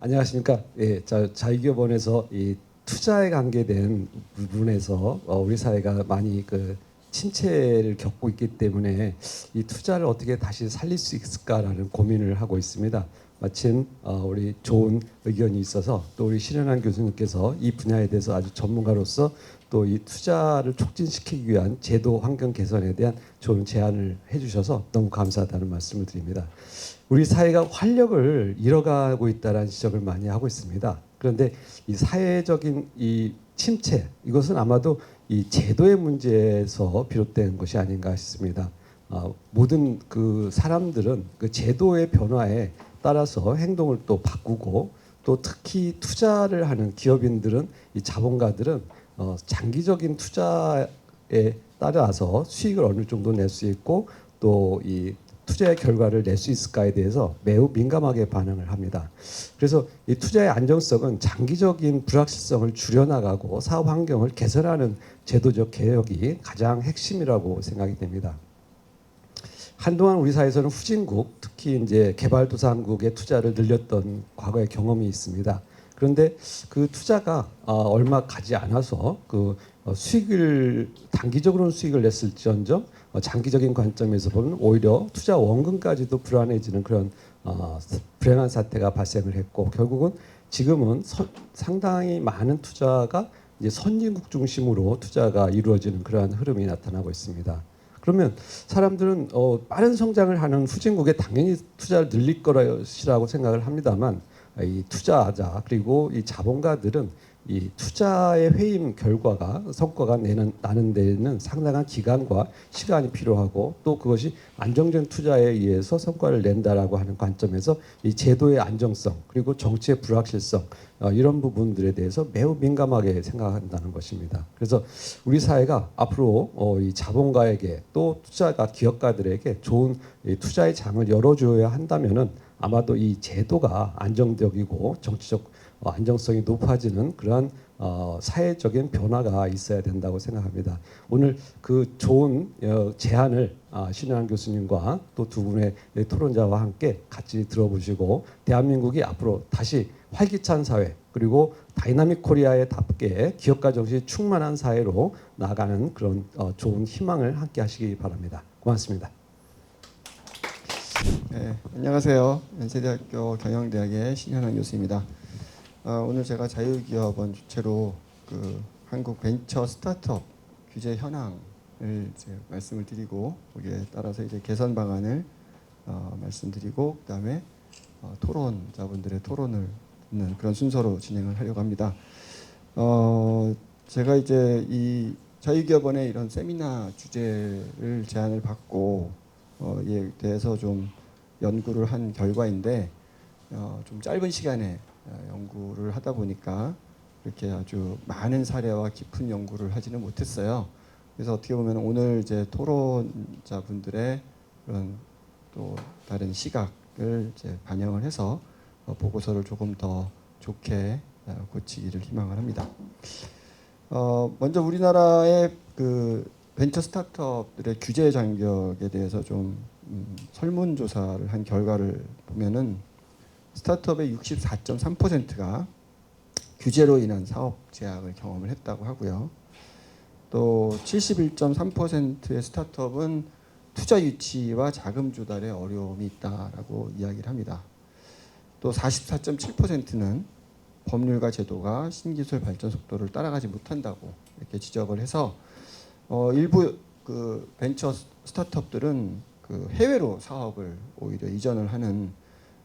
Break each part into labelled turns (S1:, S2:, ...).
S1: 안녕하십니까? 예, 자유기업원에서 이 투자에 관계된 부분에서 우리 사회가 많이 그 침체를 겪고 있기 때문에 이 투자를 어떻게 다시 살릴 수 있을까라는 고민을 하고 있습니다. 마침 우리 좋은 의견이 있어서 또 우리 신현환 교수님께서 이 분야에 대해서 아주 전문가로서 또 이 투자를 촉진시키기 위한 제도 환경 개선에 대한 좋은 제안을 해주셔서 너무 감사하다는 말씀을 드립니다. 우리 사회가 활력을 잃어가고 있다는 지적을 많이 하고 있습니다. 그런데 이 사회적인 이 침체 이것은 아마도 이 제도의 문제에서 비롯된 것이 아닌가 싶습니다. 모든 그 사람들은 그 제도의 변화에 따라서 행동을 또 바꾸고 또 특히 투자를 하는 기업인들은 이 자본가들은 장기적인 투자에 따라서 수익을 어느 정도 낼 수 있고 또 이 투자의 결과를 낼 수 있을까에 대해서 매우 민감하게 반응을 합니다. 그래서 이 투자의 안정성은 장기적인 불확실성을 줄여나가고 사업 환경을 개선하는 제도적 개혁이 가장 핵심이라고 생각이 됩니다. 한동안 우리 사회에서는 후진국, 특히 이제 개발도상국의 투자를 늘렸던 과거의 경험이 있습니다. 그런데 그 투자가 얼마 가지 않아서 그 수익을 단기적으로는 수익을 냈을지언정 장기적인 관점에서 보면 오히려 투자 원금까지도 불안해지는 그런 불행한 사태가 발생을 했고 결국은 지금은 상당히 많은 투자가 이제 선진국 중심으로 투자가 이루어지는 그러한 흐름이 나타나고 있습니다. 그러면 사람들은 빠른 성장을 하는 후진국에 당연히 투자를 늘릴 것이라고 생각을 합니다만 이 투자자 그리고 이 자본가들은 이 투자의 회임 결과가 성과가 나는 데에는 상당한 기간과 시간이 필요하고 또 그것이 안정된 투자에 의해서 성과를 낸다라고 하는 관점에서 이 제도의 안정성 그리고 정치의 불확실성 이런 부분들에 대해서 매우 민감하게 생각한다는 것입니다. 그래서 우리 사회가 앞으로 이 자본가에게 또 투자가 기업가들에게 좋은 투자의 장을 열어줘야 한다면은 아마도 이 제도가 안정적이고 정치적 안정성이 높아지는 그러한 사회적인 변화가 있어야 된다고 생각합니다. 오늘 그 좋은 제안을 신현환 교수님과 또 두 분의 토론자와 함께 같이 들어보시고 대한민국이 앞으로 다시 활기찬 사회 그리고 다이나믹 코리아에 답게 기업가 정신이 충만한 사회로 나가는 그런 좋은 희망을 함께 하시기 바랍니다. 고맙습니다.
S2: 네, 안녕하세요. 연세대학교 경영대학의 신현환 교수입니다. 오늘 제가 자유기업원 주최로 그 한국 벤처 스타트업 규제 현황을 이제 말씀을 드리고 거기에 따라서 이제 개선 방안을 말씀드리고 그다음에 토론자분들의 토론을 듣는 그런 순서로 진행을 하려고 합니다. 제가 이제 이 자유기업원의 이런 세미나 주제를 제안을 받고 이에 대해서 좀 연구를 한 결과인데 좀 짧은 시간에 연구를 하다 보니까 이렇게 아주 많은 사례와 깊은 연구를 하지는 못했어요. 그래서 어떻게 보면 오늘 이제 토론자분들의 그런 또 다른 시각을 이제 반영을 해서 보고서를 조금 더 좋게 고치기를 희망을 합니다. 먼저 우리나라의 그 벤처 스타트업들의 규제 장벽에 대해서 좀 설문조사를 한 결과를 보면은 스타트업의 64.3%가 규제로 인한 사업 제약을 경험을 했다고 하고요. 또 71.3%의 스타트업은 투자 유치와 자금 조달에 어려움이 있다라고 이야기를 합니다. 또 44.7%는 법률과 제도가 신기술 발전 속도를 따라가지 못한다고 이렇게 지적을 해서 일부 그 벤처 스타트업들은 그 해외로 사업을 오히려 이전을 하는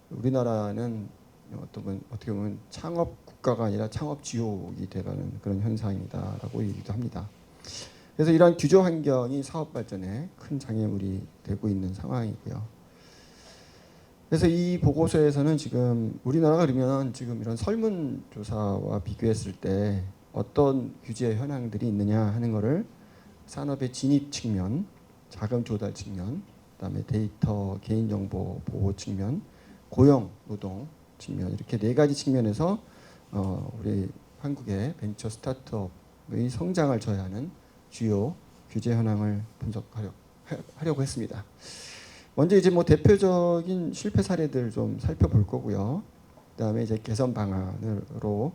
S2: 우리나라는 어떻게 보면 창업 국가가 아니라 창업 지옥이 되가는 그런 현상이다라고 얘기도 합니다. 그래서 이러한 규제 환경이 사업 발전에 큰 장애물이 되고 있는 상황이고요. 그래서 이 보고서에서는 지금 우리나라가 그러면 지금 이런 설문조사와 비교했을 때 어떤 규제 현황들이 있느냐 하는 것을 산업의 진입 측면, 자금 조달 측면, 그다음에 데이터 개인정보 보호 측면, 고용 노동 측면 이렇게 네 가지 측면에서 우리 한국의 벤처 스타트업의 성장을 저해하는 주요 규제 현황을 분석하려고 했습니다. 먼저 이제 뭐 대표적인 실패 사례들 좀 살펴볼 거고요. 그다음에 이제 개선 방안으로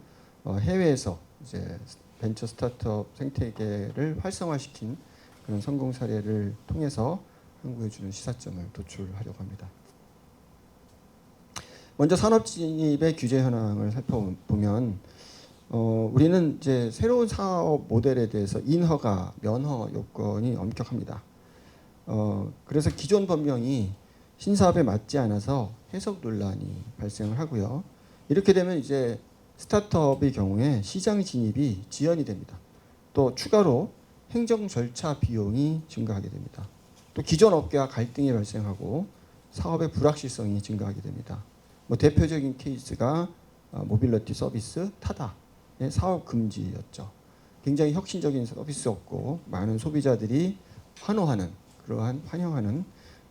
S2: 해외에서 이제 벤처 스타트업 생태계를 활성화시킨 그런 성공 사례를 통해서 한국에 주는 시사점을 도출하려고 합니다. 먼저 산업 진입의 규제 현황을 살펴보면 우리는 이제 새로운 사업 모델에 대해서 인허가, 면허 요건이 엄격합니다. 그래서 기존 법령이 신사업에 맞지 않아서 해석 논란이 발생을 하고요. 이렇게 되면 이제 스타트업의 경우에 시장 진입이 지연이 됩니다. 또 추가로 행정 절차 비용이 증가하게 됩니다. 또 기존 업계와 갈등이 발생하고 사업의 불확실성이 증가하게 됩니다. 대표적인 케이스가 모빌리티 서비스 타다의 사업 금지였죠. 굉장히 혁신적인 서비스였고 많은 소비자들이 환호하는 환영하는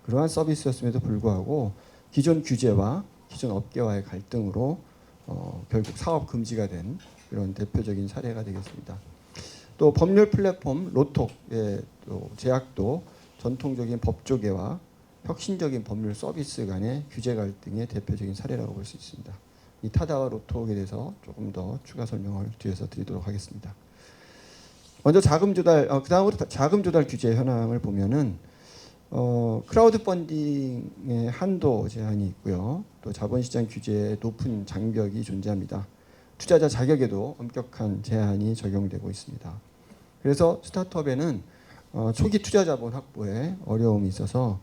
S2: 그러한 서비스였음에도 불구하고 기존 규제와 기존 업계와의 갈등으로 결국 사업 금지가 된 그런 대표적인 사례가 되겠습니다. 또 법률 플랫폼 로톡의 또 제약도 전통적인 법조계와 혁신적인 법률 서비스 간의 규제 갈등의 대표적인 사례라고 볼 수 있습니다. 이 타다와 로톡에 대해서 조금 더 추가 설명을 뒤에서 드리도록 하겠습니다. 먼저 자금 조달, 그다음으로 자금 조달 규제 현황을 보면은 크라우드 펀딩의 한도 제한이 있고요. 또 자본시장 규제에 높은 장벽이 존재합니다. 투자자 자격에도 엄격한 제한이 적용되고 있습니다. 그래서 스타트업에는 초기 투자 자본 확보에 어려움이 있어서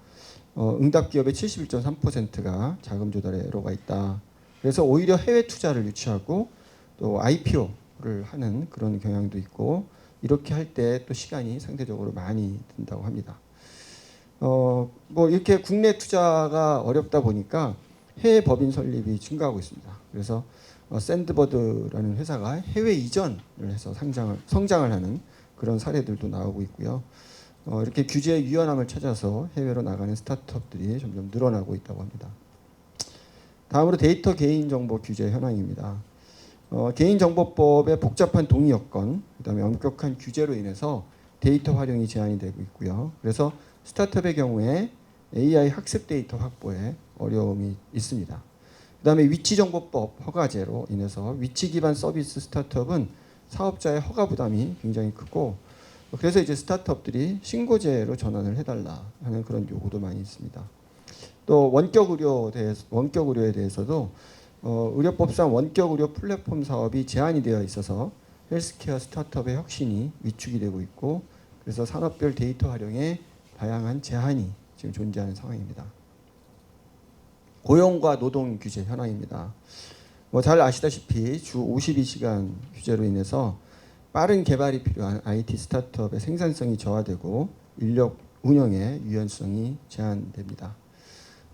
S2: 응답 기업의 71.3%가 자금 조달에 에러가 있다. 그래서 오히려 해외 투자를 유치하고 또 IPO를 하는 그런 경향도 있고 이렇게 할 때 또 시간이 상대적으로 많이 든다고 합니다. 이렇게 국내 투자가 어렵다 보니까 해외 법인 설립이 증가하고 있습니다. 그래서 샌드버드라는 회사가 해외 이전을 해서 성장을 하는 그런 사례들도 나오고 있고요. 이렇게 규제의 유연함을 찾아서 해외로 나가는 스타트업들이 점점 늘어나고 있다고 합니다. 다음으로 데이터 개인정보 규제 현황입니다. 개인정보법의 복잡한 동의 여건, 그다음에 엄격한 규제로 인해서 데이터 활용이 제한이 되고 있고요. 그래서 스타트업의 경우에 AI 학습 데이터 확보에 어려움이 있습니다. 그다음에 위치정보법 허가제로 인해서 위치 기반 서비스 스타트업은 사업자의 허가 부담이 굉장히 크고 그래서 이제 스타트업들이 신고제로 전환을 해달라 하는 그런 요구도 많이 있습니다. 또 원격 의료에 대해서도 의료법상 원격 의료 플랫폼 사업이 제한이 되어 있어서 헬스케어 스타트업의 혁신이 위축이 되고 있고 그래서 산업별 데이터 활용에 다양한 제한이 지금 존재하는 상황입니다. 고용과 노동 규제 현황입니다. 잘 아시다시피 주 52시간 규제로 인해서 빠른 개발이 필요한 IT 스타트업의 생산성이 저하되고 인력 운영의 유연성이 제한됩니다.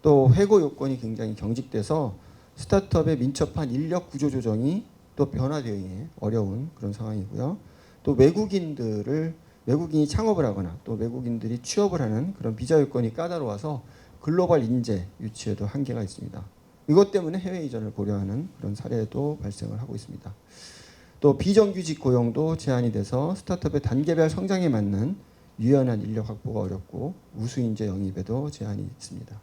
S2: 또 해고 요건이 굉장히 경직돼서 스타트업의 민첩한 인력 구조 조정이 또 변화 대응에 어려운 그런 상황이고요. 또 외국인이 창업을 하거나 또 외국인들이 취업을 하는 그런 비자 요건이 까다로워서 글로벌 인재 유치에도 한계가 있습니다. 이것 때문에 해외 이전을 고려하는 그런 사례도 발생을 하고 있습니다. 또 비정규직 고용도 제한이 돼서 스타트업의 단계별 성장에 맞는 유연한 인력 확보가 어렵고 우수 인재 영입에도 제한이 있습니다.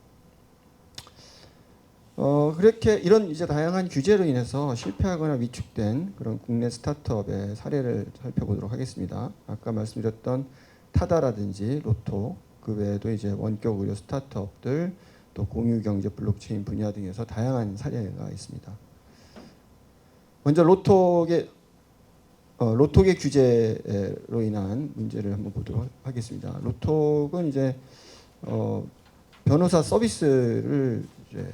S2: 그렇게 이런 이제 다양한 규제로 인해서 실패하거나 위축된 그런 국내 스타트업의 사례를 살펴보도록 하겠습니다. 아까 말씀드렸던 타다라든지 로토, 그 외에도 이제 원격 의료 스타트업들, 또 공유경제 블록체인 분야 등에서 다양한 사례가 있습니다. 먼저 로톡의 규제로 인한 문제를 한번 보도록 하겠습니다. 로톡은 이제 변호사 서비스를 이제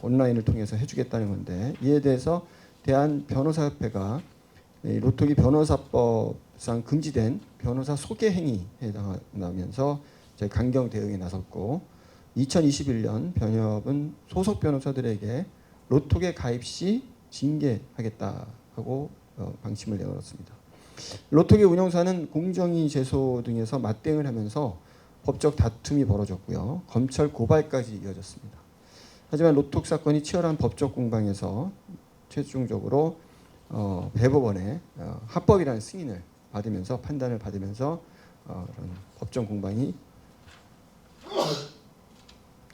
S2: 온라인을 통해서 해주겠다는 건데 이에 대해서 대한변호사협회가 로톡이 변호사법상 금지된 변호사 소개 행위에 해당하면서 강경 대응에 나섰고 2021년 변협은 소속 변호사들에게 로톡에 가입 시 징계하겠다고 방침을 내걸었습니다. 로톡의 운영사는 공정위 제소 등에서 맞대응을 하면서 법적 다툼이 벌어졌고요. 검찰 고발까지 이어졌습니다. 하지만 로톡 사건이 치열한 법적 공방에서 최종적으로 대법원의 합법이라는 승인을 받으면서 판단을 받으면서 그런 법정 공방이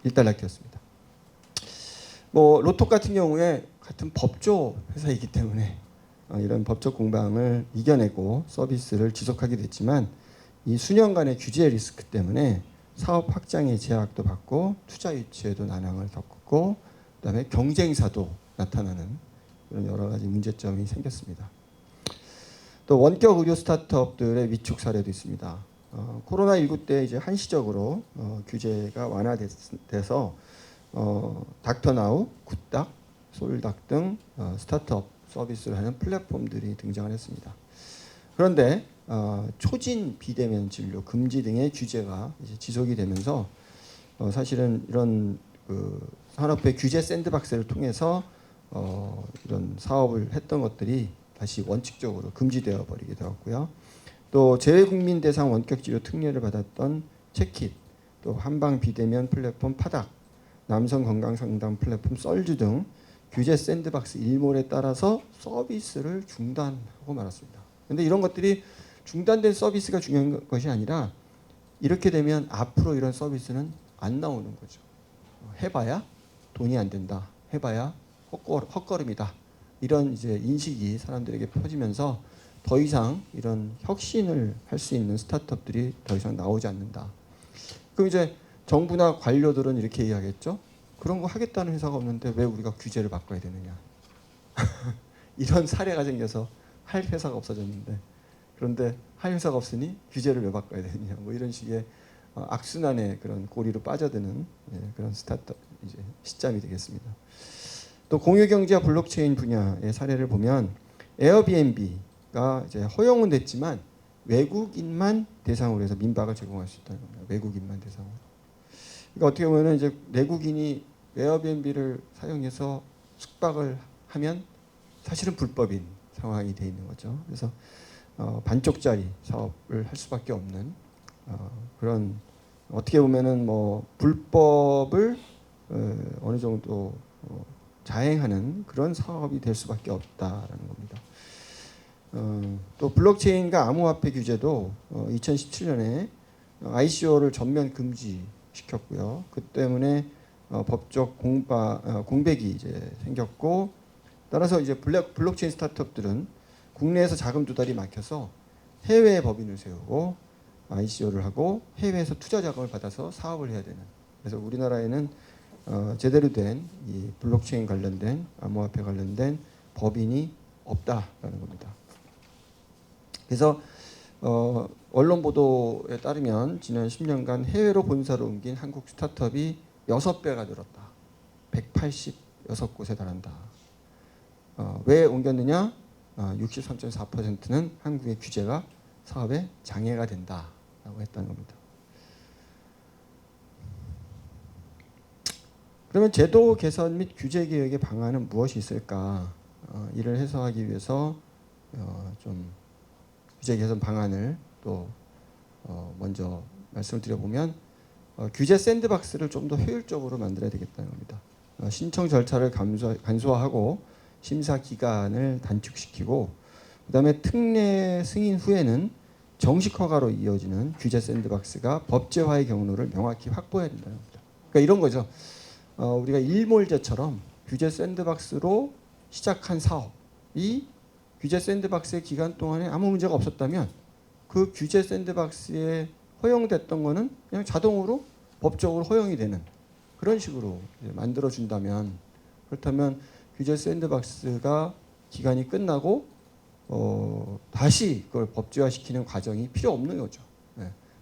S2: 일단락되었습니다. 뭐 로톡 같은 경우에 같은 법조 회사이기 때문에 이런 법적 공방을 이겨내고 서비스를 지속하게 됐지만 이 수년간의 규제 리스크 때문에 사업 확장의 제약도 받고 투자 유치에도 난항을 겪었고 그다음에 경쟁사도 나타나는 그런 여러 가지 문제점이 생겼습니다. 또 원격 의료 스타트업들의 위축 사례도 있습니다. 코로나19 때 이제 한시적으로 규제가 완화돼서 닥터나우, 굿닥, 솔닥 등 스타트업 서비스를 하는 플랫폼들이 등장을 했습니다. 그런데 초진 비대면 진료 금지 등의 규제가 이제 지속이 되면서 사실은 이런 그 산업의 규제 샌드박스를 통해서 이런 사업을 했던 것들이 다시 원칙적으로 금지되어 버리게 되었고요. 또 재외국민 대상 원격치료 특례를 받았던 체킷, 또 한방 비대면 플랫폼 파닥, 남성 건강 상담 플랫폼 썰주 등 규제 샌드박스 일몰에 따라서 서비스를 중단하고 말았습니다. 그런데 이런 것들이 중단된 서비스가 중요한 것이 아니라 이렇게 되면 앞으로 이런 서비스는 안 나오는 거죠. 해봐야 돈이 안 된다. 해봐야 헛걸음이다. 이런 이제 인식이 사람들에게 퍼지면서 더 이상 이런 혁신을 할 수 있는 스타트업들이 더 이상 나오지 않는다. 그럼 이제 정부나 관료들은 이렇게 이야기하겠죠. 그런 거 하겠다는 회사가 없는데 왜 우리가 규제를 바꿔야 되느냐. 이런 사례가 생겨서 할 회사가 없어졌는데 그런데 할 회사가 없으니 규제를 왜 바꿔야 되느냐. 뭐 이런 식의 악순환의 그런 고리로 빠져드는 그런 스타트업 이제 시점이 되겠습니다. 또 공유경제와 블록체인 분야의 사례를 보면 에어비앤비가 이제 허용은 됐지만 외국인만 대상으로 해서 민박을 제공할 수 있다는 겁니다. 외국인만 대상으로. 그러니까 어떻게 보면 이제 내국인이 에어비앤비를 사용해서 숙박을 하면 사실은 불법인 상황이 돼 있는 거죠. 그래서 반쪽짜리 사업을 할 수밖에 없는 그런 어떻게 보면은 뭐 불법을 어느 정도 자행하는 그런 사업이 될 수밖에 없다라는 겁니다. 또 블록체인과 암호화폐 규제도 2017년에 ICO를 전면 금지시켰고요. 그 때문에 법적 공백이 이제 생겼고 따라서 이제 블록체인 스타트업들은 국내에서 자금 조달이 막혀서 해외에 법인을 세우고 ICO를 하고 해외에서 투자 자금을 받아서 사업을 해야 되는. 그래서 우리나라에는 제대로 된 이 블록체인 관련된 암호화폐 관련된 법인이 없다라는 겁니다. 그래서 언론 보도에 따르면 지난 10년간 해외로 본사를 옮긴 한국 스타트업이 6배가 늘었다. 186곳에 달한다. 왜 옮겼느냐? 63.4%는 한국의 규제가 사업에 장애가 된다라고 했다는 겁니다. 그러면 제도 개선 및 규제 개혁의 방안은 무엇이 있을까? 이를 해소하기 위해서 좀 규제 개선 방안을 또 먼저 말씀을 드려보면 규제 샌드박스를 좀 더 효율적으로 만들어야 되겠다는 겁니다. 신청 절차를 간소화하고 심사 기간을 단축시키고 그다음에 특례 승인 후에는 정식 허가로 이어지는 규제 샌드박스가 법제화의 경로를 명확히 확보해야 된다는 겁니다. 그러니까 이런 거죠. 우리가 일몰제처럼 규제 샌드박스로 시작한 사업이 규제 샌드박스의 기간 동안에 아무 문제가 없었다면 그 규제 샌드박스에 허용됐던 거는 그냥 자동으로 법적으로 허용이 되는 그런 식으로 만들어 준다면 그렇다면 규제 샌드박스가 기간이 끝나고 다시 그걸 법제화시키는 과정이 필요 없는 거죠.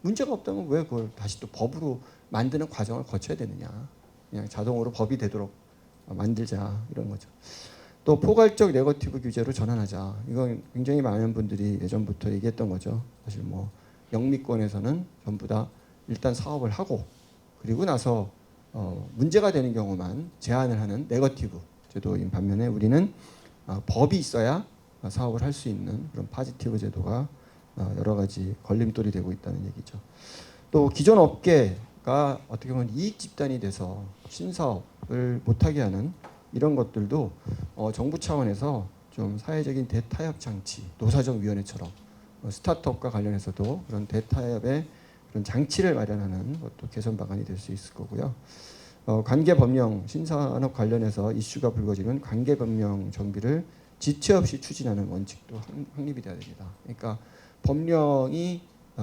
S2: 문제가 없다면 왜 그걸 다시 또 법으로 만드는 과정을 거쳐야 되느냐. 그냥 자동으로 법이 되도록 만들자 이런 거죠. 또 포괄적 네거티브 규제로 전환하자. 이건 굉장히 많은 분들이 예전부터 얘기했던 거죠. 사실 뭐 영미권에서는 전부 다 일단 사업을 하고 그리고 나서 문제가 되는 경우만 제한을 하는 네거티브 제도인 반면에 우리는 법이 있어야 사업을 할 수 있는 그런 파지티브 제도가 여러 가지 걸림돌이 되고 있다는 얘기죠. 또 기존 업계가 어떻게 보면 이익 집단이 돼서 신사업을 못하게 하는 이런 것들도 정부 차원에서 좀 사회적인 대타협 장치, 노사정위원회처럼 스타트업과 관련해서도 그런 대타협의 그런 장치를 마련하는 것도 개선 방안이 될 수 있을 거고요. 관계 법령 신산업 관련해서 이슈가 불거지면 관계 법령 정비를 지체 없이 추진하는 원칙도 확립이 돼야 됩니다. 그러니까 법령이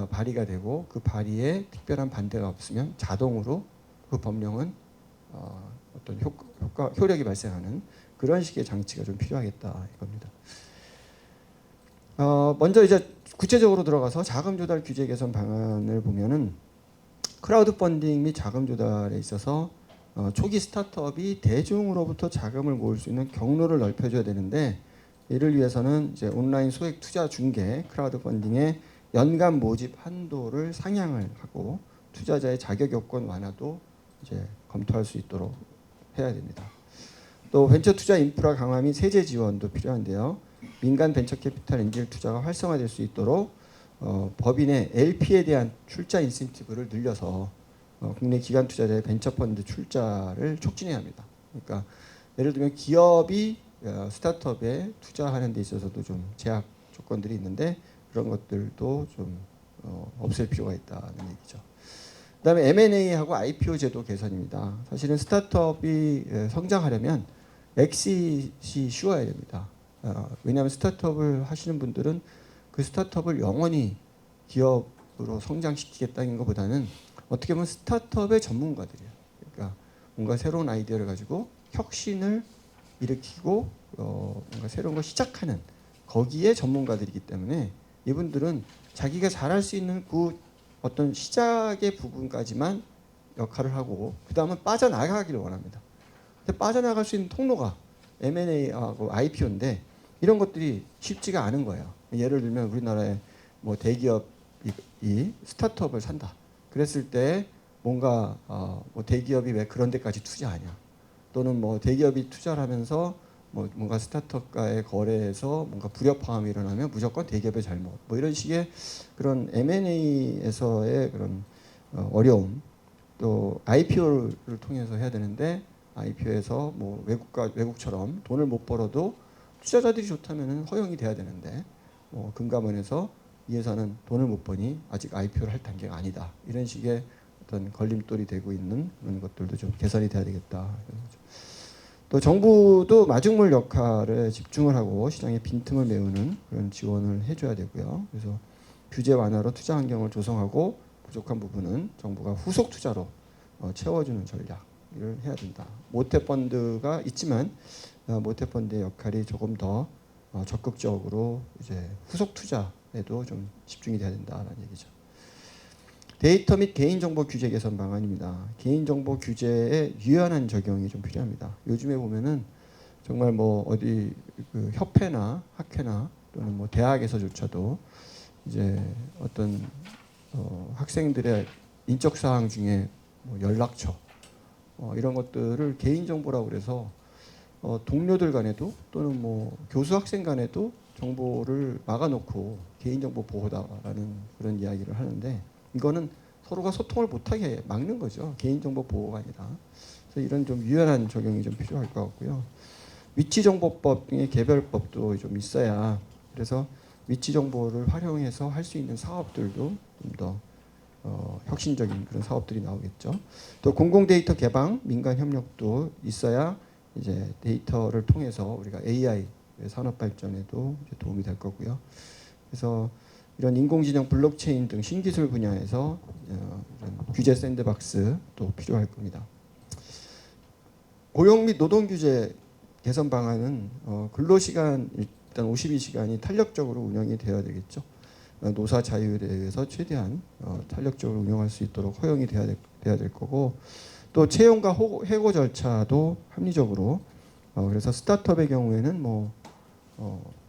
S2: 발의가 되고 그 발의에 특별한 반대가 없으면 자동으로 그 법령은 어떤 효력이 발생하는 그런 식의 장치가 좀 필요하겠다 이겁니다. 먼저 이제 구체적으로 들어가서 자금 조달 규제 개선 방안을 보면은 크라우드 펀딩 및 자금 조달에 있어서 초기 스타트업이 대중으로부터 자금을 모을 수 있는 경로를 넓혀줘야 되는데 이를 위해서는 이제 온라인 소액 투자 중개 크라우드 펀딩의 연간 모집 한도를 상향을 하고 투자자의 자격 요건 완화도 이제 검토할 수 있도록 해야 됩니다. 또 벤처 투자 인프라 강화 및 세제 지원도 필요한데요. 민간 벤처 캐피탈 엔젤 투자가 활성화될 수 있도록 법인의 LP에 대한 출자 인센티브를 늘려서 국내 기관 투자자의 벤처 펀드 출자를 촉진해야 합니다. 그러니까 예를 들면 기업이 스타트업에 투자하는 데 있어서도 좀 제약 조건들이 있는데 그런 것들도 좀 없앨 필요가 있다는 얘기죠. 그다음에 M&A하고 IPO 제도 개선입니다. 사실은 스타트업이 성장하려면 엑시트이 쉬워야 됩니다. 왜냐하면 스타트업을 하시는 분들은 그 스타트업을 영원히 기업으로 성장시키겠다는 것보다는 어떻게 보면 스타트업의 전문가들이에요. 그러니까 뭔가 새로운 아이디어를 가지고 혁신을 일으키고 뭔가 새로운 걸 시작하는 거기에 전문가들이기 때문에 이분들은 자기가 잘할 수 있는 그 어떤 시작의 부분까지만 역할을 하고 그 다음은 빠져나가기를 원합니다. 근데 빠져나갈 수 있는 통로가 M&A하고 IPO인데 이런 것들이 쉽지가 않은 거예요. 예를 들면 우리나라에 뭐 대기업이 스타트업을 산다. 그랬을 때 뭔가 뭐 대기업이 왜 그런 데까지 투자하냐. 또는 뭐 대기업이 투자를 하면서 뭐 뭔가 스타트업과의 거래에서 뭔가 불협화음이 일어나면 무조건 대기업의 잘못. 뭐 이런 식의 그런 M&A에서의 그런 어려움. 또 IPO를 통해서 해야 되는데 IPO에서 뭐 외국처럼 돈을 못 벌어도 투자자들이 좋다면 허용이 돼야 되는데 금감원에서 이 회사는 돈을 못 버니 아직 IPO를 할 단계가 아니다. 이런 식의 어떤 걸림돌이 되고 있는 그런 것들도 좀 개선이 돼야 되겠다. 또 정부도 마중물 역할에 집중을 하고 시장의 빈틈을 메우는 그런 지원을 해줘야 되고요. 그래서 규제 완화로 투자 환경을 조성하고 부족한 부분은 정부가 후속 투자로 채워주는 전략을 해야 된다. 모태 펀드가 있지만 모태 펀드의 역할이 조금 더 적극적으로 이제 후속 투자에도 좀 집중이 돼야 된다라는 얘기죠. 데이터 및 개인정보 규제 개선 방안입니다. 개인정보 규제의 유연한 적용이 좀 필요합니다. 요즘에 보면은 정말 뭐 어디 그 협회나 학회나 또는 뭐 대학에서조차도 이제 어떤 학생들의 인적 사항 중에 뭐 연락처 이런 것들을 개인정보라고 그래서 동료들 간에도 또는 뭐 교수 학생 간에도 정보를 막아놓고 개인정보 보호다라는 그런 이야기를 하는데 이거는 서로가 소통을 못하게 막는 거죠. 개인정보 보호가 아니라. 그래서 이런 좀 유연한 적용이 좀 필요할 것 같고요. 위치정보법 등의 개별법도 좀 있어야 그래서 위치정보를 활용해서 할 수 있는 사업들도 좀 더 혁신적인 그런 사업들이 나오겠죠. 또 공공데이터 개방, 민간 협력도 있어야 이제 데이터를 통해서 우리가 AI 산업 발전에도 도움이 될 거고요. 그래서 이런 인공지능, 블록체인 등 신기술 분야에서 이런 규제 샌드박스도 필요할 겁니다. 고용 및 노동 규제 개선 방안은 근로시간 일단 52시간이 탄력적으로 운영이 되어야 되겠죠. 노사 자율에 의해서 최대한 탄력적으로 운영할 수 있도록 허용이 돼야 될 거고 또 채용과 해고 절차도 합리적으로 그래서 스타트업의 경우에는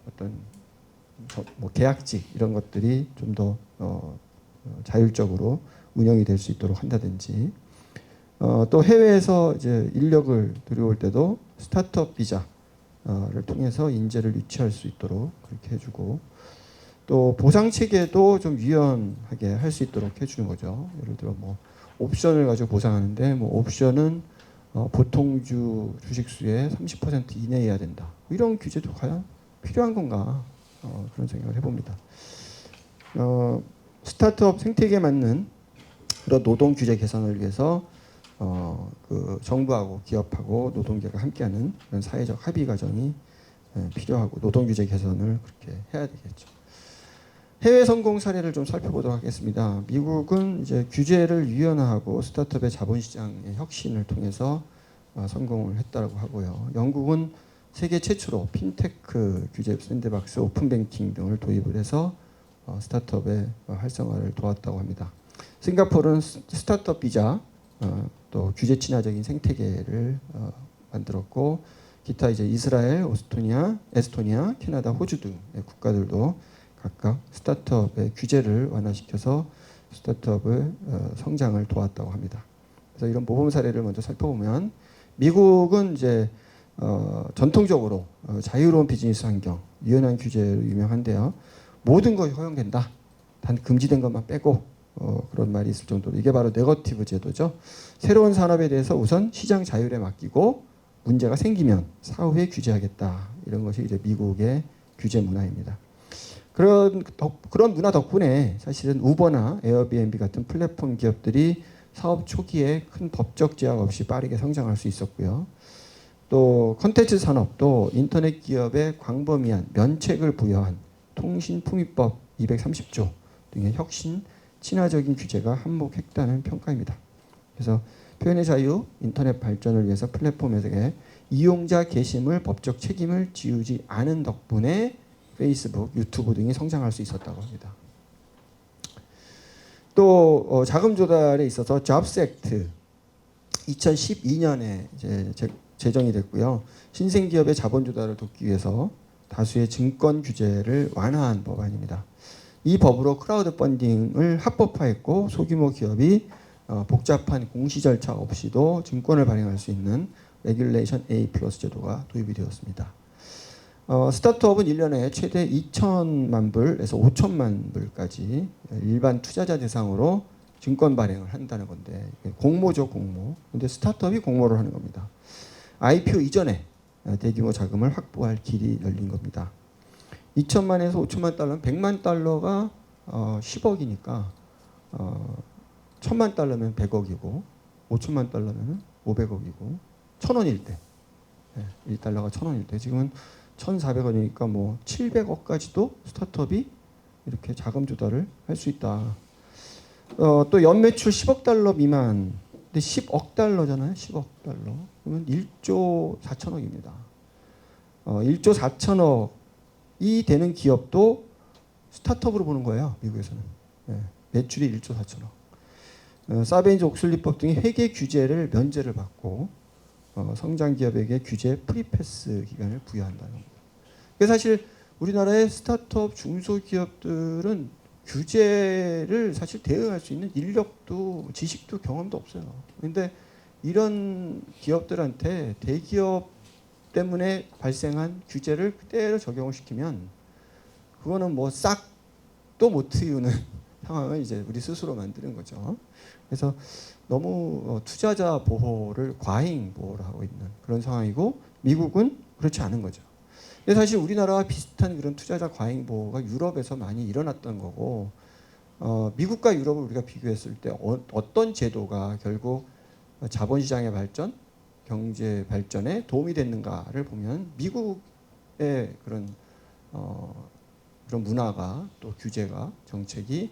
S2: 어떤 뭐 계약직 이런 것들이 좀 더 자율적으로 운영이 될 수 있도록 한다든지 또 해외에서 이제 인력을 들여올 때도 스타트업 비자를 통해서 인재를 유치할 수 있도록 그렇게 해주고 또 보상 체계도 좀 유연하게 할 수 있도록 해주는 거죠. 예를 들어 뭐 옵션을 가지고 보상하는데 뭐 옵션은 보통주 주식수의 30% 이내여야 된다. 이런 규제도 과연 필요한 건가? 그런 생각을 해봅니다. 스타트업 생태계에 맞는 그런 노동 규제 개선을 위해서 그 정부하고 기업하고 노동계가 함께하는 그런 사회적 합의 과정이 필요하고 노동 규제 개선을 그렇게 해야 되겠죠. 해외 성공 사례를 좀 살펴보도록 하겠습니다. 미국은 이제 규제를 유연화하고 스타트업의 자본시장의 혁신을 통해서 성공을 했다고 하고요. 영국은 세계 최초로 핀테크 규제 샌드박스, 오픈 뱅킹 등을 도입을 해서 스타트업의 활성화를 도왔다고 합니다. 싱가포르는 스타트업 비자, 또 규제 친화적인 생태계를 만들었고, 기타 이제 이스라엘, 에스토니아, 캐나다, 호주 등의 국가들도 각각 스타트업의 규제를 완화시켜서 스타트업의 성장을 도왔다고 합니다. 그래서 이런 모범 사례를 먼저 살펴보면, 미국은 이제 전통적으로 자유로운 비즈니스 환경, 유연한 규제로 유명한데요. 모든 것이 허용된다. 단 금지된 것만 빼고 그런 말이 있을 정도로 이게 바로 네거티브 제도죠. 새로운 산업에 대해서 우선 시장 자율에 맡기고 문제가 생기면 사후에 규제하겠다. 이런 것이 이제 미국의 규제 문화입니다. 그런 문화 덕분에 사실은 우버나 에어비앤비 같은 플랫폼 기업들이 사업 초기에 큰 법적 제약 없이 빠르게 성장할 수 있었고요. 또 콘텐츠 산업도 인터넷 기업에 광범위한 면책을 부여한 통신품위법 230조 등의 혁신 친화적인 규제가 한몫했다는 평가입니다. 그래서 표현의 자유, 인터넷 발전을 위해서 플랫폼에게 이용자 게시물 법적 책임을 지우지 않은 덕분에 페이스북, 유튜브 등이 성장할 수 있었다고 합니다. 또 자금 조달에 있어서 잡스 액트 2012년에 이제 제정이 됐고요. 신생 기업의 자본 조달을 돕기 위해서 다수의 증권 규제를 완화한 법안입니다. 이 법으로 크라우드 펀딩을 합법화했고 소규모 기업이 복잡한 공시 절차 없이도 증권을 발행할 수 있는 레귤레이션 A 플러스 제도가 도입이 되었습니다. 스타트업은 1년에 최대 2천만 불에서 5천만 불까지 일반 투자자 대상으로 증권 발행을 한다는 건데 공모죠, 공모. 근데 스타트업이 공모를 하는 겁니다. IPO 이전에 대규모 자금을 확보할 길이 열린 겁니다. 2천만에서 5천만 달러면 100만 달러가 10억이니까 1000만 달러면 100억이고 5천만 달러면 500억이고 1000원일 때 1달러가 1000원일 때 지금은 1,400원이니까 뭐 700억까지도 스타트업이 이렇게 자금 조달을 할 수 있다. 또 연매출 10억 달러 미만, 근데 10억 달러잖아요. 10억 달러. 그러면 1조 4천억입니다. 1조 4천억이 되는 기업도 스타트업으로 보는 거예요. 미국에서는. 매출이 1조 4천억. 사베인즈 옥슬리법 등의 회계 규제를 면제를 받고 성장 기업에게 규제 프리패스 기간을 부여한다는 겁니다. 그래서 사실 우리나라의 스타트업 중소기업들은 규제를 사실 대응할 수 있는 인력도 지식도 경험도 없어요. 그런데 이런 기업들한테 대기업 때문에 발생한 규제를 그대로 적용을 시키면 그거는 뭐 싹도 못 틔우는 상황을 이제 우리 스스로 만드는 거죠. 그래서 너무 투자자 보호를 과잉 보호를 하고 있는 그런 상황이고 미국은 그렇지 않은 거죠. 근데 사실 우리나라와 비슷한 그런 투자자 과잉 보호가 유럽에서 많이 일어났던 거고 미국과 유럽을 우리가 비교했을 때 어떤 제도가 결국 자본시장의 발전, 경제 발전에 도움이 됐는가를 보면 미국의 그런 문화가 또 규제가 정책이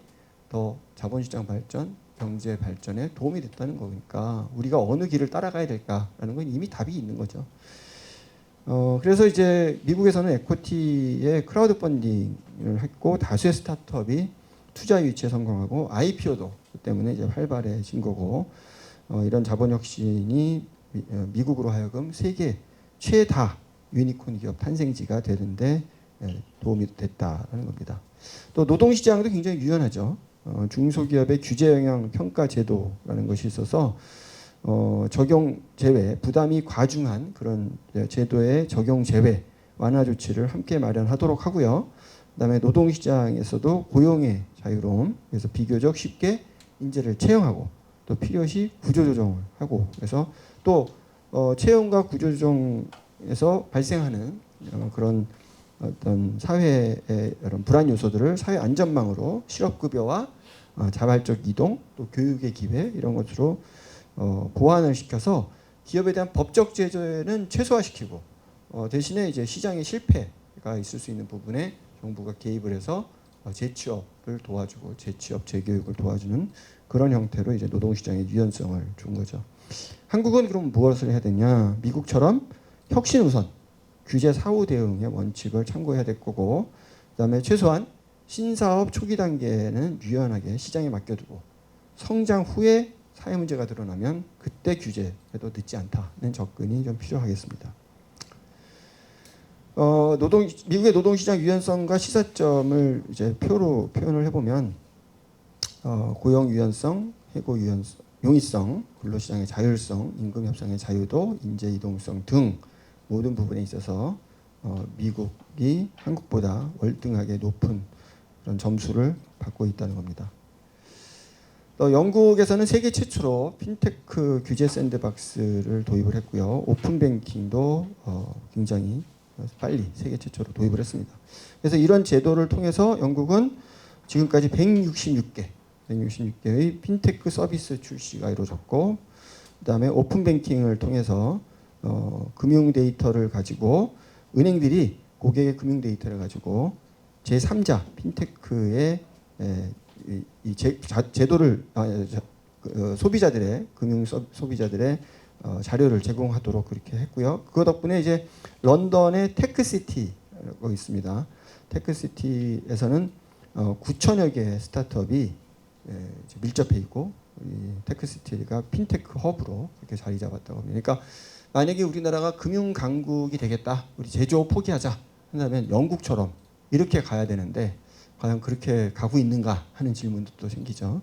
S2: 더 자본시장 발전, 경제 발전에 도움이 됐다는 거니까 우리가 어느 길을 따라가야 될까라는 건 이미 답이 있는 거죠. 그래서 이제 미국에서는 에코티의 크라우드 펀딩을 했고 다수의 스타트업이 투자 유치에 성공하고 IPO도 그 때문에 이제 활발해진 거고 이런 자본 혁신이 미국으로 하여금 세계 최다 유니콘 기업 탄생지가 되는데 도움이 됐다는 겁니다. 또 노동시장도 굉장히 유연하죠. 중소기업의 규제 영향 평가 제도라는 것이 있어서 적용 제외, 부담이 과중한 그런 제도의 적용 제외 완화 조치를 함께 마련하도록 하고요. 그다음에 노동시장에서도 고용의 자유로움, 그래서 비교적 쉽게 인재를 채용하고 또 필요시 구조조정을 하고 그래서 또 채용과 구조조정에서 발생하는 그런 어떤 사회의 이런 불안 요소들을 사회 안전망으로 실업급여와 자발적 이동 또 교육의 기회 이런 것으로 보완을 시켜서 기업에 대한 법적 제재는 최소화시키고 대신에 이제 시장의 실패가 있을 수 있는 부분에 정부가 개입을 해서 재취업을 도와주고 재취업 재교육을 도와주는 그런 형태로 이제 노동시장의 유연성을 준 거죠. 한국은 그럼 무엇을 해야 되냐? 미국처럼 혁신 우선 규제 사후 대응의 원칙을 참고해야 될 거고, 그다음에 최소한 신사업 초기 단계는 유연하게 시장에 맡겨두고 성장 후에 사회 문제가 드러나면 그때 규제해도 늦지 않다는 접근이 좀 필요하겠습니다. 미국의 노동시장 유연성과 시사점을 이제 표로 표현을 해보면 고용 유연성, 해고 유연성, 용이성, 근로시장의 자율성, 임금 협상의 자유도, 인재 이동성 등 모든 부분에 있어서 미국이 한국보다 월등하게 높은 그런 점수를 받고 있다는 겁니다. 또 영국에서는 세계 최초로 핀테크 규제 샌드박스를 도입을 했고요. 오픈 뱅킹도 굉장히 빨리 세계 최초로 도입을 했습니다. 그래서 이런 제도를 통해서 영국은 지금까지 166개의 핀테크 서비스 출시가 이루어졌고, 그다음에 오픈 뱅킹을 통해서 금융 데이터를 가지고 은행들이 고객의 금융 데이터를 가지고 제3자 핀테크의 이 제도를 소비자들의 금융 소비자들의 자료를 제공하도록 그렇게 했고요. 그 덕분에 이제 런던의 테크시티라고 있습니다. 테크시티에서는 9천여 개의 스타트업이 밀접해 있고, 이 테크시티가 핀테크 허브로 이렇게 자리 잡았다고 합니다. 그러니까 만약에 우리나라가 금융 강국이 되겠다, 우리 제조업 포기하자 한다면 영국처럼 이렇게 가야 되는데 과연 그렇게 가고 있는가 하는 질문도 또 생기죠.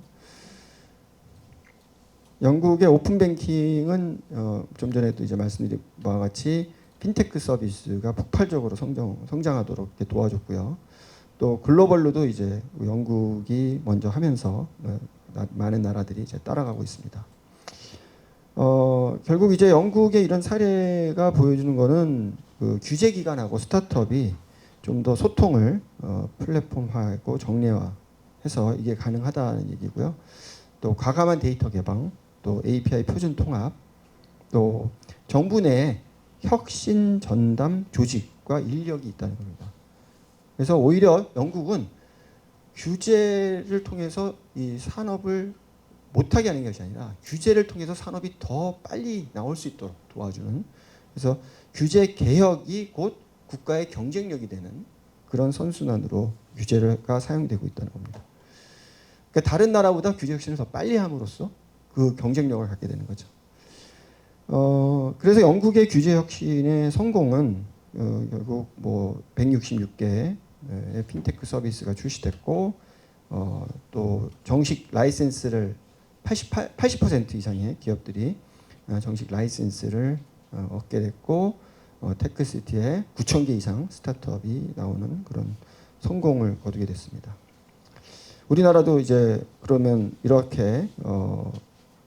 S2: 영국의 오픈 뱅킹은 좀 전에도 이제 말씀드린 바와 같이 핀테크 서비스가 폭발적으로 성장하도록 이렇게 도와줬고요. 또 글로벌로도 이제 영국이 먼저 하면서 많은 나라들이 이제 따라가고 있습니다. 결국 이제 영국의 이런 사례가 보여주는 거는 그 규제 기관하고 스타트업이 좀 더 소통을 플랫폼화하고 정례화해서 이게 가능하다는 얘기고요. 또 과감한 데이터 개방, 또 API 표준 통합, 또 정부 내 혁신 전담 조직과 인력이 있다는 겁니다. 그래서 오히려 영국은 규제를 통해서 이 산업을 못하게 하는 것이 아니라 규제를 통해서 산업이 더 빨리 나올 수 있도록 도와주는, 그래서 규제 개혁이 곧 국가의 경쟁력이 되는 그런 선순환으로 규제가 사용되고 있다는 겁니다. 그러니까 다른 나라보다 규제 혁신을 더 빨리 함으로써 그 경쟁력을 갖게 되는 거죠. 그래서 영국의 규제 혁신의 성공은 결국 뭐 166개의 핀테크 서비스가 출시됐고, 또 정식 라이센스를 80% 이상의 기업들이 정식 라이센스를 얻게 됐고, 테크시티에 9,000개 이상 스타트업이 나오는 그런 성공을 거두게 됐습니다. 우리나라도 이제 그러면 이렇게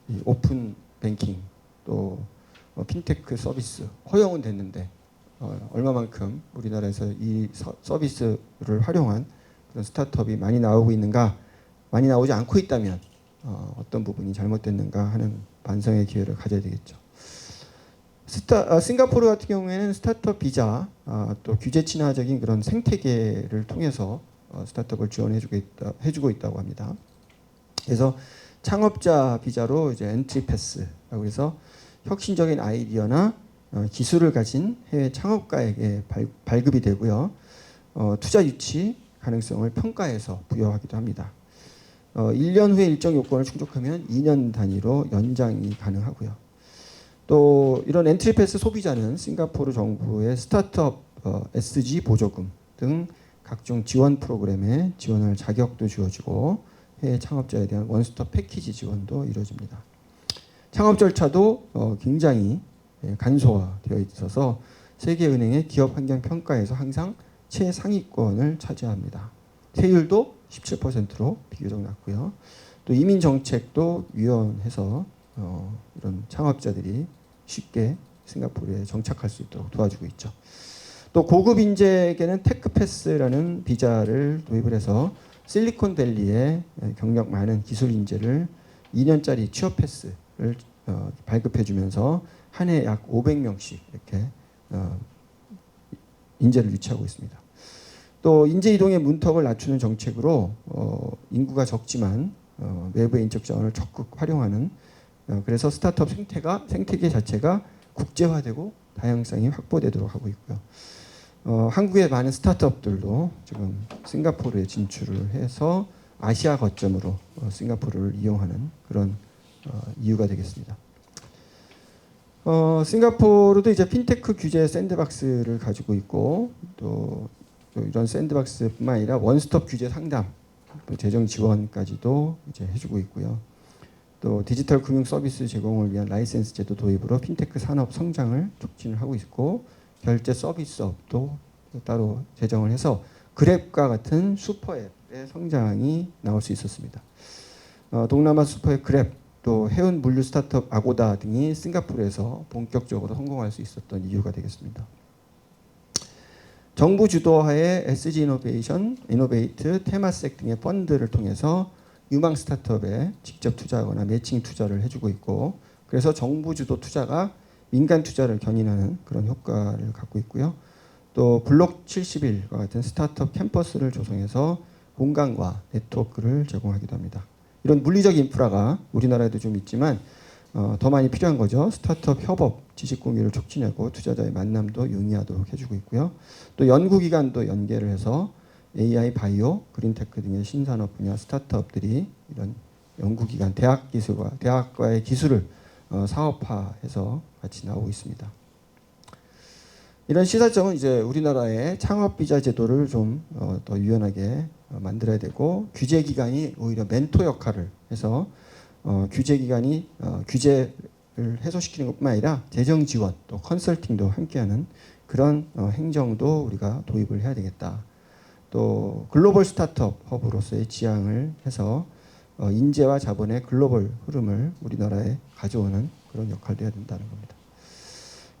S2: 이 오픈 뱅킹 또 핀테크 서비스 허용은 됐는데 얼마만큼 우리나라에서 이 서비스를 활용한 그런 스타트업이 많이 나오고 있는가, 많이 나오지 않고 있다면 어떤 부분이 잘못됐는가 하는 반성의 기회를 가져야 되겠죠. 싱가포르 같은 경우에는 스타트업 비자, 또 규제 친화적인 그런 생태계를 통해서 스타트업을 지원해주고 있다고 합니다. 그래서 창업자 비자로 이제 엔트리 패스라고 해서 혁신적인 아이디어나 기술을 가진 해외 창업가에게 발급이 되고요. 투자 유치 가능성을 평가해서 부여하기도 합니다. 1년 후에 일정 요건을 충족하면 2년 단위로 연장이 가능하고요. 또 이런 엔트리 패스 소비자는 싱가포르 정부의 스타트업 SG 보조금 등 각종 지원 프로그램에 지원할 자격도 주어지고 해외 창업자에 대한 원스톱 패키지 지원도 이루어집니다. 창업 절차도 굉장히 간소화되어 있어서 세계은행의 기업 환경 평가에서 항상 최상위권을 차지합니다. 세율도 17%로 비교적 낮고요. 또 이민 정책도 유연해서 이런 창업자들이 쉽게 싱가포르에 정착할 수 있도록 도와주고 있죠. 또 고급 인재에게는 테크패스라는 비자를 도입을 해서 실리콘밸리에 경력 많은 기술 인재를 2년짜리 취업 패스를 발급해주면서 한 해 약 500명씩 이렇게 인재를 유치하고 있습니다. 또 인재 이동의 문턱을 낮추는 정책으로 인구가 적지만 외부의 인적 자원을 적극 활용하는 그래서 스타트업 생태계 자체가 국제화되고 다양성이 확보되도록 하고 있고요. 한국의 많은 스타트업들도 지금 싱가포르에 진출을 해서 아시아 거점으로 싱가포르를 이용하는 그런 이유가 되겠습니다. 싱가포르도 이제 핀테크 규제 샌드박스를 가지고 있고 또 이런 샌드박스뿐만 아니라 원스톱 규제 상담, 또 재정 지원까지도 이제 해주고 있고요. 또 디지털 금융 서비스 제공을 위한 라이센스 제도 도입으로 핀테크 산업 성장을 촉진을 하고 있고 결제 서비스업도 따로 제정을 해서 그랩과 같은 슈퍼앱의 성장이 나올 수 있었습니다. 동남아 슈퍼앱 그랩 또 해운 물류 스타트업 아고다 등이 싱가포르에서 본격적으로 성공할 수 있었던 이유가 되겠습니다. 정부 주도하에 SG 이노베이트, 테마섹 등의 펀드를 통해서 유망 스타트업에 직접 투자하거나 매칭 투자를 해주고 있고 그래서 정부 주도 투자가 민간 투자를 견인하는 그런 효과를 갖고 있고요. 또 블록 71과 같은 스타트업 캠퍼스를 조성해서 공간과 네트워크를 제공하기도 합니다. 이런 물리적 인프라가 우리나라에도 좀 있지만 더 많이 필요한 거죠. 스타트업 협업, 지식 공유를 촉진하고 투자자의 만남도 용이하도록 해주고 있고요. 또 연구기관도 연계를 해서 AI, 바이오, 그린테크 등의 신산업 분야 스타트업들이 이런 연구기관, 대학과의 기술을 사업화해서 같이 나오고 있습니다. 이런 시사점은 이제 우리나라의 창업 비자 제도를 좀 더 유연하게 만들어야 되고 규제 기관이 오히려 멘토 역할을 해서 규제 기관이 규제를 해소시키는 것뿐만 아니라 재정 지원 또 컨설팅도 함께하는 그런 행정도 우리가 도입을 해야 되겠다. 또 글로벌 스타트업 허브로서의 지향을 해서 인재와 자본의 글로벌 흐름을 우리나라에 가져오는 그런 역할도 해야 된다는 겁니다.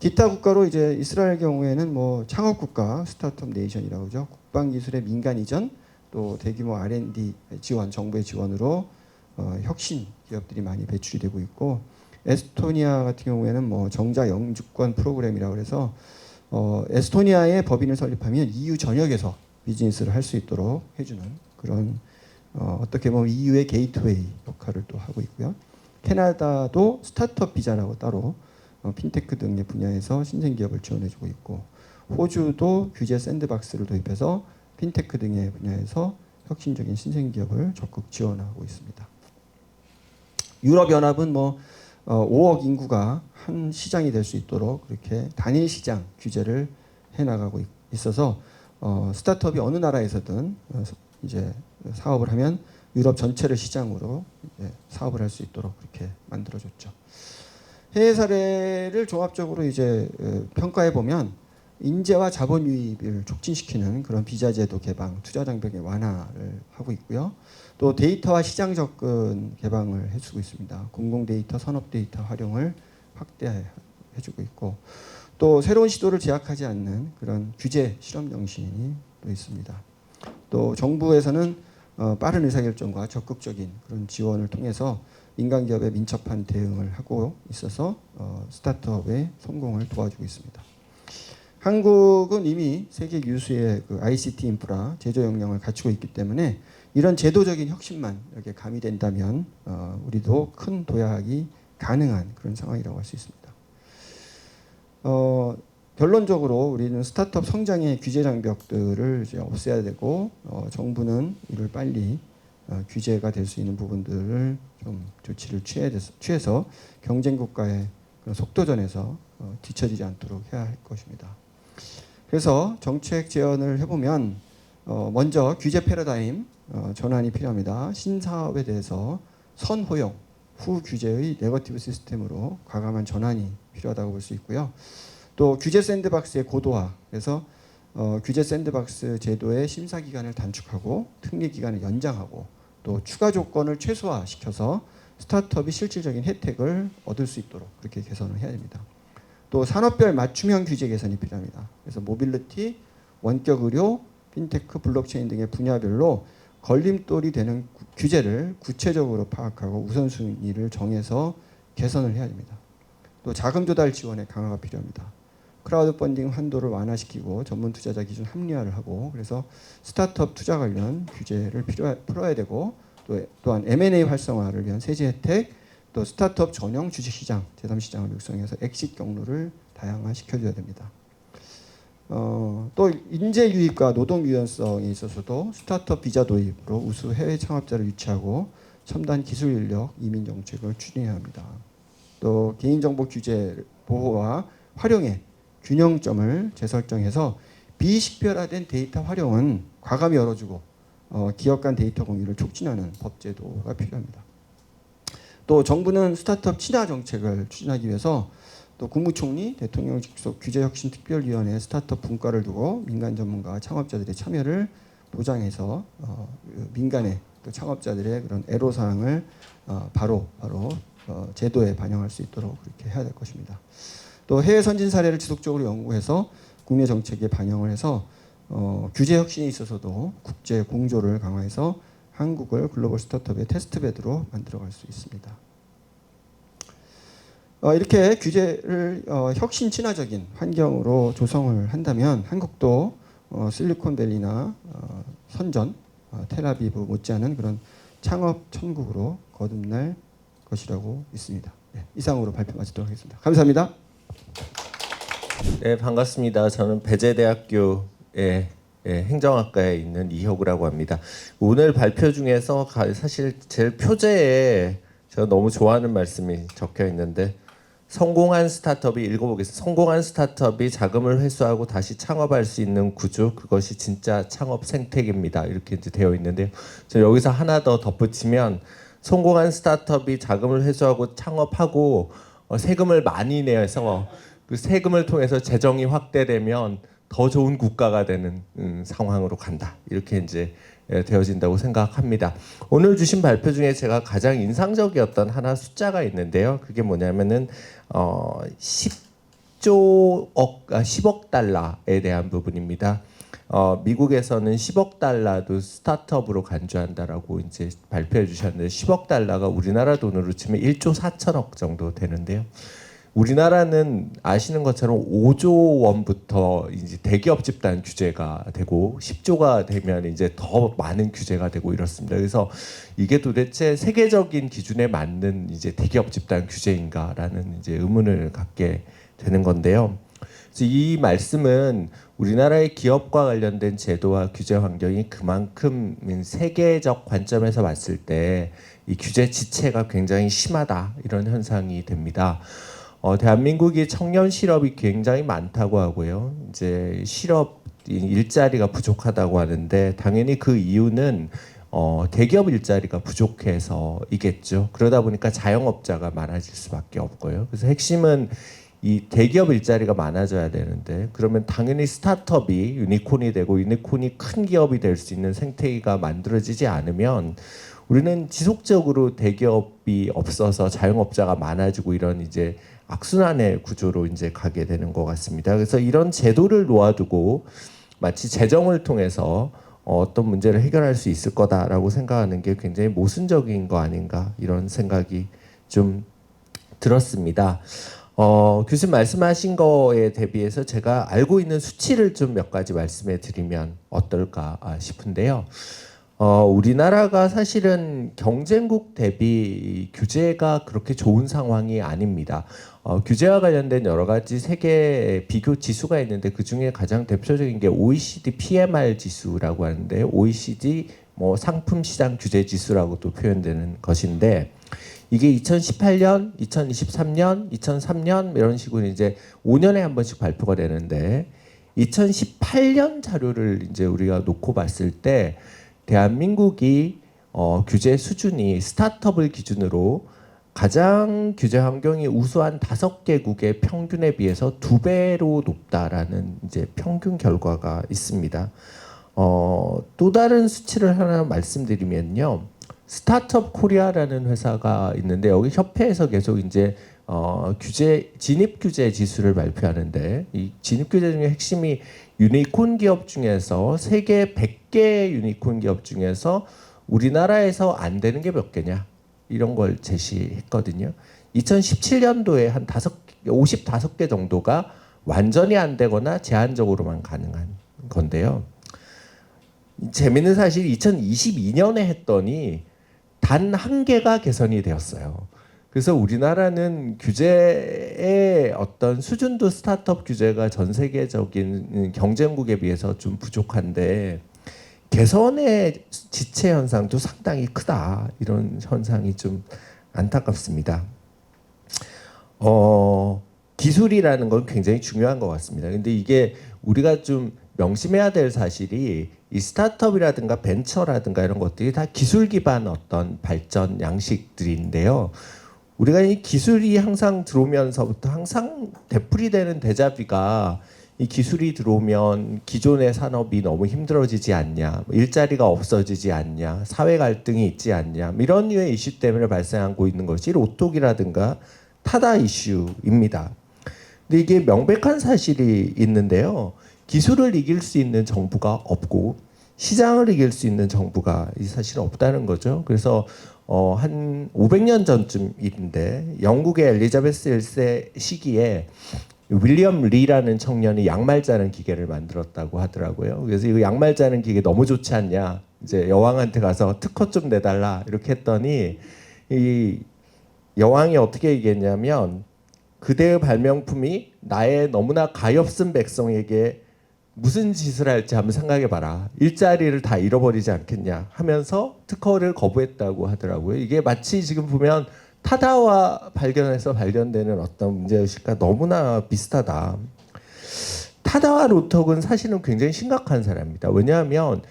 S2: 기타 국가로 이제 이스라엘 경우에는 뭐 창업 국가 스타트업 네이션이라고 하죠. 국방 기술의 민간 이전 또 대규모 R&D 지원, 정부의 지원으로 혁신 기업들이 많이 배출이 되고 있고 에스토니아 같은 경우에는 뭐 정자 영주권 프로그램이라고 해서 에스토니아의 법인을 설립하면 EU 전역에서 비즈니스를 할 수 있도록 해주는 그런 어떻게 보면 EU의 게이트웨이 역할을 또 하고 있고요. 캐나다도 스타트업 비자라고 따로 핀테크 등의 분야에서 신생 기업을 지원해주고 있고 호주도 규제 샌드박스를 도입해서 핀테크 등의 분야에서 혁신적인 신생 기업을 적극 지원하고 있습니다. 유럽연합은 뭐 5억 인구가 한 시장이 될 수 있도록 그렇게 단일 시장 규제를 해나가고 있어서 스타트업이 어느 나라에서든 이제 사업을 하면 유럽 전체를 시장으로 사업을 할 수 있도록 그렇게 만들어줬죠. 해외 사례를 종합적으로 이제 평가해 보면 인재와 자본 유입을 촉진시키는 그런 비자 제도 개방, 투자 장벽의 완화를 하고 있고요. 또 데이터와 시장 접근 개방을 해주고 있습니다. 공공 데이터, 산업 데이터 활용을 확대해주고 있고 또 새로운 시도를 제약하지 않는 그런 규제 실험 정신이 또 있습니다. 또 정부에서는 빠른 의사결정과 적극적인 그런 지원을 통해서 민간 기업에 민첩한 대응을 하고 있어서 스타트업의 성공을 도와주고 있습니다. 한국은 이미 세계 유수의 그 ICT 인프라 제조 역량을 갖추고 있기 때문에 이런 제도적인 혁신만 이렇게 가미된다면 우리도 큰 도약이 가능한 그런 상황이라고 할 수 있습니다. 결론적으로 우리는 스타트업 성장의 규제 장벽들을 이제 없애야 되고 정부는 이를 빨리 규제가 될 수 있는 부분들을 좀 조치를 취해서 경쟁 국가의 속도전에서 뒤처지지 않도록 해야 할 것입니다. 그래서 정책 제언을 해보면 먼저 규제 패러다임 전환이 필요합니다. 신사업에 대해서 선호용, 후규제의 네거티브 시스템으로 과감한 전환이 필요하다고 볼 수 있고요. 또 규제 샌드박스의 고도화, 그래서 규제 샌드박스 제도의 심사 기간을 단축하고 특례 기간을 연장하고 또 추가 조건을 최소화시켜서 스타트업이 실질적인 혜택을 얻을 수 있도록 그렇게 개선을 해야 됩니다. 또 산업별 맞춤형 규제 개선이 필요합니다. 그래서 모빌리티, 원격 의료, 핀테크, 블록체인 등의 분야별로 걸림돌이 되는 규제를 구체적으로 파악하고 우선순위를 정해서 개선을 해야 됩니다. 또 자금 조달 지원의 강화가 필요합니다. 크라우드 펀딩 한도를 완화시키고 전문 투자자 기준 합리화를 하고 그래서 스타트업 투자 관련 규제를 풀어야 되고 또한 M&A 활성화를 위한 세제 혜택 또 스타트업 전용 주식시장 제3시장을 육성해서 엑sit 경로를 다양화시켜줘야 됩니다. 또 인재 유입과 노동 유연성에 있어서도 스타트업 비자 도입으로 우수 해외 창업자를 유치하고 첨단 기술 인력 이민 정책을 추진해야 합니다. 또 개인정보 규제 보호와 활용의 균형점을 재설정해서 비식별화된 데이터 활용은 과감히 열어주고 기업 간 데이터 공유를 촉진하는 법 제도가 필요합니다. 또 정부는 스타트업 친화 정책을 추진하기 위해서 또 국무총리, 대통령 직속 규제혁신특별위원회 스타트업 분과를 두고 민간 전문가와 창업자들의 참여를 보장해서 민간의 또 창업자들의 그런 애로사항을 바로 제도에 반영할 수 있도록 그렇게 해야 될 것입니다. 또 해외 선진 사례를 지속적으로 연구해서 국내 정책에 반영을 해서 규제 혁신에 있어서도 국제 공조를 강화해서 한국을 글로벌 스타트업의 테스트베드로 만들어갈 수 있습니다. 이렇게 규제를 혁신 친화적인 환경으로 조성을 한다면 한국도 실리콘밸리나 선전, 텔아비브 못지않은 그런 창업 천국으로 거듭날 것이라고 믿습니다. 네, 이상으로 발표 마치도록 하겠습니다. 감사합니다.
S3: 네, 반갑습니다. 저는 배재대학교의 행정학과에 있는 이혁우라고 합니다. 오늘 발표 중에서 사실 제일 표제에 제가 너무 좋아하는 말씀이 적혀 있는데 성공한 스타트업이 읽어보겠습니다. 성공한 스타트업이 자금을 회수하고 다시 창업할 수 있는 구조 그것이 진짜 창업 생태계입니다. 이렇게 이제 되어 있는데요. 저 여기서 하나 더 덧붙이면 성공한 스타트업이 자금을 회수하고 창업하고 세금을 많이 내서 그 세금을 통해서 재정이 확대되면 더 좋은 국가가 되는 상황으로 간다. 이렇게 이제 되어진다고 생각합니다. 오늘 주신 발표 중에 제가 가장 인상적이었던 하나 숫자가 있는데요. 그게 뭐냐면은 10억 달러에 대한 부분입니다. 미국에서는 10억 달러도 스타트업으로 간주한다라고 이제 발표해 주셨는데 10억 달러가 우리나라 돈으로 치면 1조 4천억 정도 되는데요. 우리나라는 아시는 것처럼 5조 원부터 이제 대기업 집단 규제가 되고 10조가 되면 이제 더 많은 규제가 되고 이렇습니다. 그래서 이게 도대체 세계적인 기준에 맞는 이제 대기업 집단 규제인가라는 이제 의문을 갖게 되는 건데요. 그래서 이 말씀은 우리나라의 기업과 관련된 제도와 규제 환경이 그만큼 세계적 관점에서 봤을 때 이 규제 지체가 굉장히 심하다 이런 현상이 됩니다. 대한민국이 청년 실업이 굉장히 많다고 하고요. 이제 실업 일자리가 부족하다고 하는데 당연히 그 이유는 대기업 일자리가 부족해서이겠죠. 그러다 보니까 자영업자가 많아질 수밖에 없고요. 그래서 핵심은 이 대기업 일자리가 많아져야 되는데 그러면 당연히 스타트업이 유니콘이 되고 유니콘이 큰 기업이 될 수 있는 생태계가 만들어지지 않으면 우리는 지속적으로 대기업이 없어서 자영업자가 많아지고 이런 이제 악순환의 구조로 이제 가게 되는 것 같습니다. 그래서 이런 제도를 놓아두고 마치 재정을 통해서 어떤 문제를 해결할 수 있을 거다라고 생각하는 게 굉장히 모순적인 거 아닌가 이런 생각이 좀 들었습니다. 교수님 말씀하신 거에 대비해서 제가 알고 있는 수치를 좀 몇 가지 말씀해 드리면 어떨까 싶은데요. 우리나라가 사실은 경쟁국 대비 규제가 그렇게 좋은 상황이 아닙니다. 규제와 관련된 여러 가지 세계 비교 지수가 있는데 그 중에 가장 대표적인 게 OECD PMR 지수라고 하는데 OECD 뭐 상품 시장 규제 지수라고도 표현되는 것인데 이게 2018년, 2023년, 2003년 이런 식으로 이제 5년에 한 번씩 발표가 되는데 2018년 자료를 이제 우리가 놓고 봤을 때 대한민국이 규제 수준이 스타트업을 기준으로 가장 규제 환경이 우수한 5개국의 평균에 비해서 2배로 높다라는 이제 평균 결과가 있습니다. 또 다른 수치를 하나 말씀드리면요. 스타트업 코리아라는 회사가 있는데 여기 협회에서 계속 이제 진입 규제 지수를 발표하는데 이 진입 규제 중에 핵심이 유니콘 기업 중에서 세계 100개 유니콘 기업 중에서 우리나라에서 안 되는 게 몇 개냐 이런 걸 제시했거든요. 2017년도에 한 55개 정도가 완전히 안 되거나 제한적으로만 가능한 건데요. 재미있는 사실이 2022년에 했더니 단 한 개가 개선이 되었어요. 그래서 우리나라는 규제의 어떤 수준도 스타트업 규제가 전 세계적인 경쟁국에 비해서 좀 부족한데 개선의 지체 현상도 상당히 크다. 이런 현상이 좀 안타깝습니다. 기술이라는 건 굉장히 중요한 것 같습니다. 근데 이게 우리가 좀 명심해야 될 사실이 이 스타트업이라든가 벤처라든가 이런 것들이 다 기술 기반 어떤 발전 양식들인데요. 우리가 이 기술이 항상 들어오면서부터 항상 되풀이되는 대자비가 이 기술이 들어오면 기존의 산업이 너무 힘들어지지 않냐, 일자리가 없어지지 않냐, 사회 갈등이 있지 않냐, 이런 류의 이슈 때문에 발생하고 있는 것이 로톡이라든가 타다 이슈입니다. 근데 이게 명백한 사실이 있는데요. 기술을 이길 수 있는 정부가 없고 시장을 이길 수 있는 정부가 사실은 없다는 거죠. 그래서 한 500년 전쯤인데 영국의 엘리자베스 1세 시기에 윌리엄 리라는 청년이 양말 자는 기계를 만들었다고 하더라고요. 그래서 이거 양말 자는 기계 너무 좋지 않냐? 이제 여왕한테 가서 특허 좀 내달라 이렇게 했더니 이 여왕이 어떻게 얘기했냐면 그대의 발명품이 나의 너무나 가엾은 백성에게 무슨 짓을 할지 한번 생각해봐라. 일자리를 다 잃어버리지 않겠냐 하면서 특허를 거부했다고 하더라고요. 이게 마치 지금 보면 타다와 발견해서 발견되는 어떤 문제의식과 너무나 비슷하다. 타다와 로톡은 사실은 굉장히 심각한 사람입니다. 왜냐하면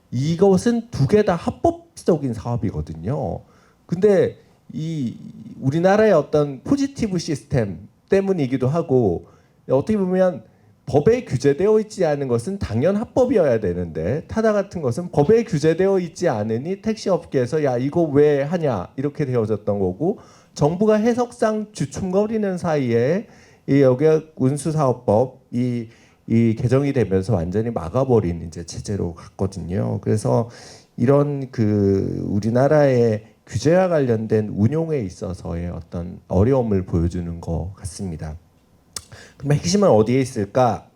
S3: 이것은 두 개 다 합법적인 사업이거든요. 근데 이 우리나라의 어떤 포지티브 시스템 때문이기도 하고 어떻게 보면 법에 규제되어 있지 않은 것은 당연 합법이어야 되는데 타다 같은 것은 법에 규제되어 있지 않으니 택시업계에서 야 이거 왜 하냐 이렇게 되어졌던 거고 정부가 해석상 주춤거리는 사이에 이 여객 운수사업법이 개정이 되면서 완전히 막아버린 이제 체제로 갔거든요. 그래서 이런 그 우리나라의 규제와 관련된 운용에 있어서의 어떤 어려움을 보여주는 것 같습니다. 그럼 핵심은 어디에 있을까?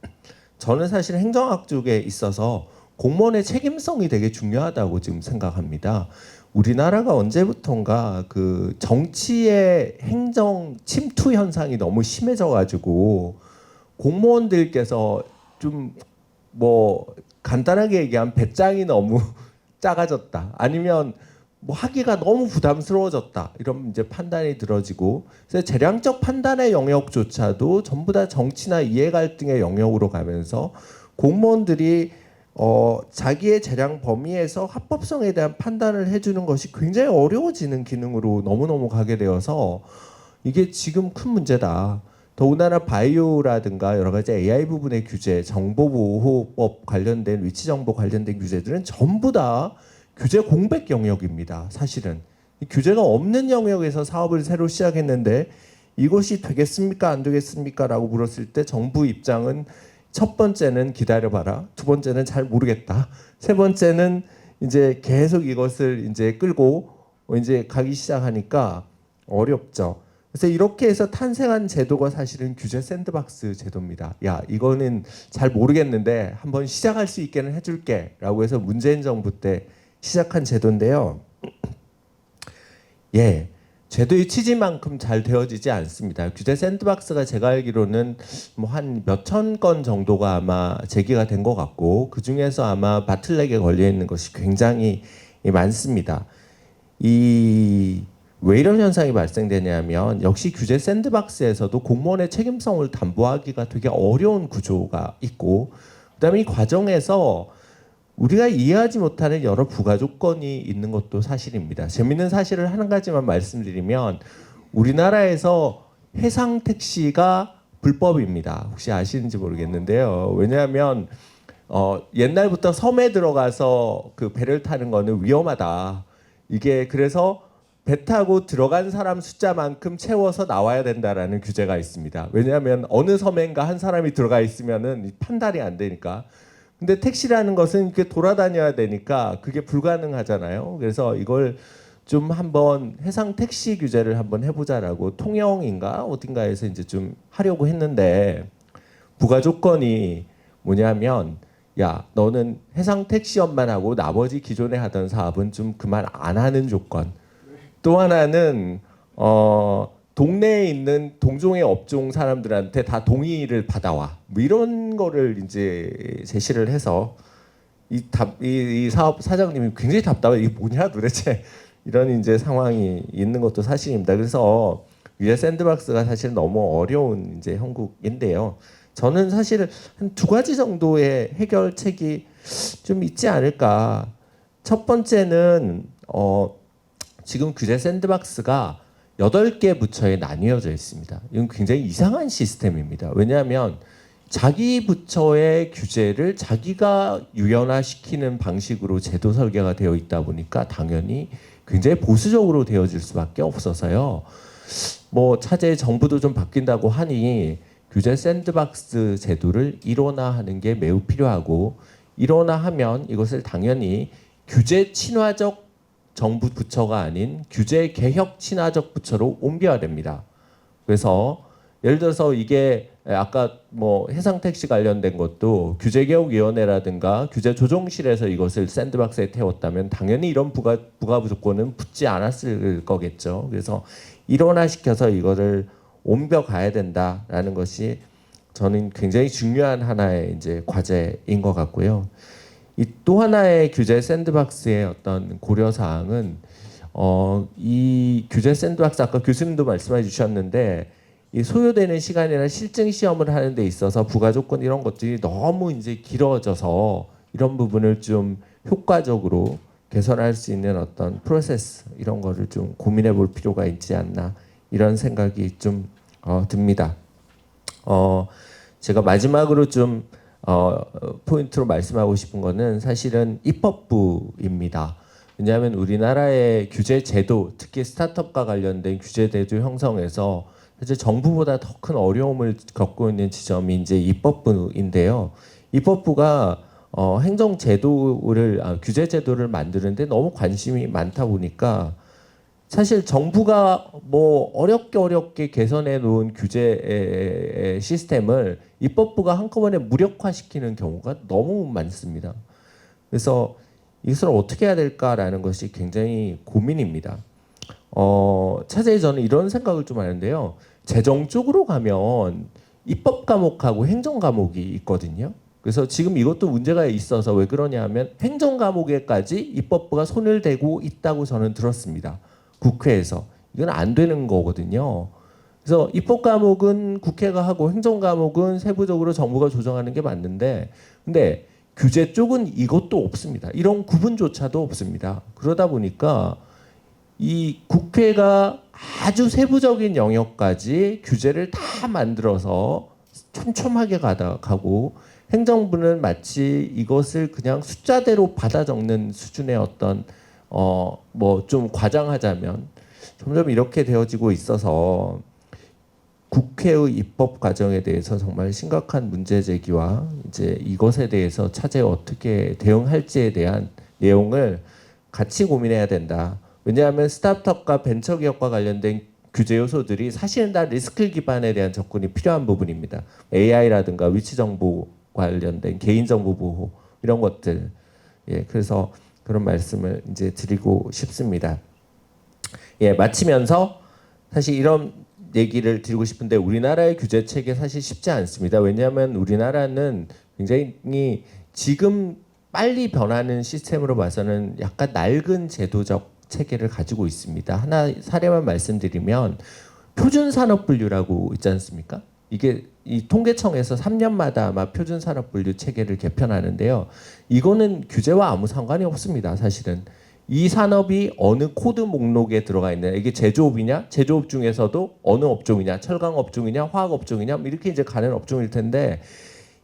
S3: 저는 사실 행정학 쪽에 있어서 공무원의 책임성이 되게 중요하다고 지금 생각합니다. 우리나라가 언제부턴가 그 정치의 행정 침투 현상이 너무 심해져가지고 공무원들께서 좀 뭐 간단하게 얘기하면 배짱이 너무 작아졌다. 아니면 뭐 하기가 너무 부담스러워졌다. 이런 이제 판단이 들어지고 그래서 재량적 판단의 영역조차도 전부 다 정치나 이해 갈등의 영역으로 가면서 공무원들이 자기의 재량 범위에서 합법성에 대한 판단을 해주는 것이 굉장히 어려워지는 기능으로 너무너무 가게 되어서 이게 지금 큰 문제다. 더군다나 바이오라든가 여러 가지 AI 부분의 규제, 정보보호법 관련된 위치정보 관련된 규제들은 전부 다 규제 공백 영역입니다. 사실은 규제가 없는 영역에서 사업을 새로 시작했는데 이것이 되겠습니까? 안 되겠습니까? 라고 물었을 때 정부 입장은 첫 번째는 기다려봐라. 두 번째는 잘 모르겠다. 세 번째는 이제 계속 이것을 이제 끌고 이제 가기 시작하니까 어렵죠. 그래서 이렇게 해서 탄생한 제도가 사실은 규제 샌드박스 제도입니다. 야, 이거는 잘 모르겠는데 한번 시작할 수 있게는 해줄게. 라고 해서 문재인 정부 때 시작한 제도인데요. 예, 제도의 취지만큼 잘 되어지지 않습니다. 규제 샌드박스가 제가 알기로는 뭐 한 몇천 건 정도가 아마 제기가 된 것 같고 그 중에서 아마 바틀렉에 걸려 있는 것이 굉장히 많습니다. 왜 이런 현상이 발생되냐면 역시 규제 샌드박스에서도 공무원의 책임성을 담보하기가 되게 어려운 구조가 있고 그다음에 이 과정에서 우리가 이해하지 못하는 여러 부가 조건이 있는 것도 사실입니다. 재밌는 사실을 한 가지만 말씀드리면 우리나라에서 해상 택시가 불법입니다. 혹시 아시는지 모르겠는데요. 왜냐하면 옛날부터 섬에 들어가서 그 배를 타는 거는 위험하다. 이게 그래서 배 타고 들어간 사람 숫자만큼 채워서 나와야 된다라는 규제가 있습니다. 왜냐하면 어느 섬인가 한 사람이 들어가 있으면은 판단이 안 되니까. 근데 택시라는 것은 이렇게 돌아다녀야 되니까 그게 불가능하잖아요. 그래서 이걸 좀 한번 해상 택시 규제를 한번 해보자라고 통영인가 어딘가에서 이제 좀 하려고 했는데 부가 조건이 뭐냐면 야 너는 해상 택시업만 하고 나머지 기존에 하던 사업은 좀 그만 안 하는 조건. 또 하나는 동네에 있는 동종의 업종 사람들한테 다 동의를 받아와. 뭐 이런 거를 이제 제시를 해서 이 사업 사장님이 굉장히 답답해. 이게 뭐냐 도대체 이런 이제 상황이 있는 것도 사실입니다. 그래서 위에 샌드박스가 사실 너무 어려운 이제 형국인데요. 저는 사실 한 두 가지 정도의 해결책이 좀 있지 않을까. 첫 번째는 지금 규제 샌드박스가 8개 부처에 나뉘어져 있습니다. 이건 굉장히 이상한 시스템입니다. 왜냐하면 자기 부처의 규제를 자기가 유연화시키는 방식으로 제도 설계가 되어 있다 보니까 당연히 굉장히 보수적으로 되어질 수밖에 없어서요. 뭐 차제의 정부도 좀 바뀐다고 하니 규제 샌드박스 제도를 일원화하는 게 매우 필요하고 일원화하면 이것을 당연히 규제 친화적 정부 부처가 아닌 규제 개혁 친화적 부처로 옮겨야 됩니다. 그래서 예를 들어서 이게 아까 뭐 해상 택시 관련된 것도 규제개혁위원회라든가 규제조정실에서 이것을 샌드박스에 태웠다면 당연히 이런 부가 조건은 붙지 않았을 거겠죠. 그래서 일원화시켜서 이거를 옮겨가야 된다라는 것이 저는 굉장히 중요한 하나의 이제 과제인 것 같고요. 이 또 하나의 규제 샌드박스의 어떤 고려 사항은 이 규제 샌드박스 아까 교수님도 말씀해 주셨는데 이 소요되는 시간이나 실증 시험을 하는 데 있어서 부가 조건 이런 것들이 너무 이제 길어져서 이런 부분을 좀 효과적으로 개선할 수 있는 어떤 프로세스 이런 거를 좀 고민해 볼 필요가 있지 않나 이런 생각이 좀 듭니다. 제가 마지막으로 좀 포인트로 말씀하고 싶은 거는 사실은 입법부입니다. 왜냐하면 우리나라의 규제 제도, 특히 스타트업과 관련된 규제 제도 형성에서 사실 정부보다 더 큰 어려움을 겪고 있는 지점이 이제 입법부인데요. 입법부가 행정 제도를 규제 제도를 만드는데 너무 관심이 많다 보니까 사실 정부가 뭐 어렵게 개선해 놓은 규제 시스템을 입법부가 한꺼번에 무력화시키는 경우가 너무 많습니다. 그래서 이것을 어떻게 해야 될까라는 것이 굉장히 고민입니다. 차제히 저는 이런 생각을 좀 하는데요. 재정 쪽으로 가면 입법 과목하고 행정 과목이 있거든요. 그래서 지금 이것도 문제가 있어서 왜 그러냐 하면 행정 과목에까지 입법부가 손을 대고 있다고 저는 들었습니다. 국회에서. 이건 안 되는 거거든요. 그래서 입법 과목은 국회가 하고 행정 과목은 세부적으로 정부가 조정하는 게 맞는데 근데 규제 쪽은 이것도 없습니다. 이런 구분조차도 없습니다. 그러다 보니까 이 국회가 아주 세부적인 영역까지 규제를 다 만들어서 촘촘하게 가고 행정부는 마치 이것을 그냥 숫자대로 받아 적는 수준의 어떤 뭐 좀 과장하자면 점점 이렇게 되어지고 있어서 국회의 입법 과정에 대해서 정말 심각한 문제 제기와 이제 이것에 대해서 차제 어떻게 대응할지에 대한 내용을 같이 고민해야 된다. 왜냐하면 스타트업과 벤처기업과 관련된 규제 요소들이 사실은 다 리스크 기반에 대한 접근이 필요한 부분입니다. AI라든가 위치 정보 관련된 개인 정보 보호 이런 것들. 예, 그래서 그런 말씀을 이제 드리고 싶습니다. 예, 마치면서 사실 이런 얘기를 드리고 싶은데 우리나라의 규제 체계 사실 쉽지 않습니다. 왜냐하면 우리나라는 굉장히 지금 빨리 변하는 시스템으로 봐서는 약간 낡은 제도적 체계를 가지고 있습니다. 하나 사례만 말씀드리면 표준산업분류라고 있지 않습니까? 이게 이 통계청에서 3년마다 아마 표준산업분류 체계를 개편하는데요. 이거는 규제와 아무 상관이 없습니다. 사실은 이 산업이 어느 코드 목록에 들어가 있는 이게 제조업이냐, 제조업 중에서도 어느 업종이냐, 철강 업종이냐, 화학 업종이냐 이렇게 이제 가는 업종일 텐데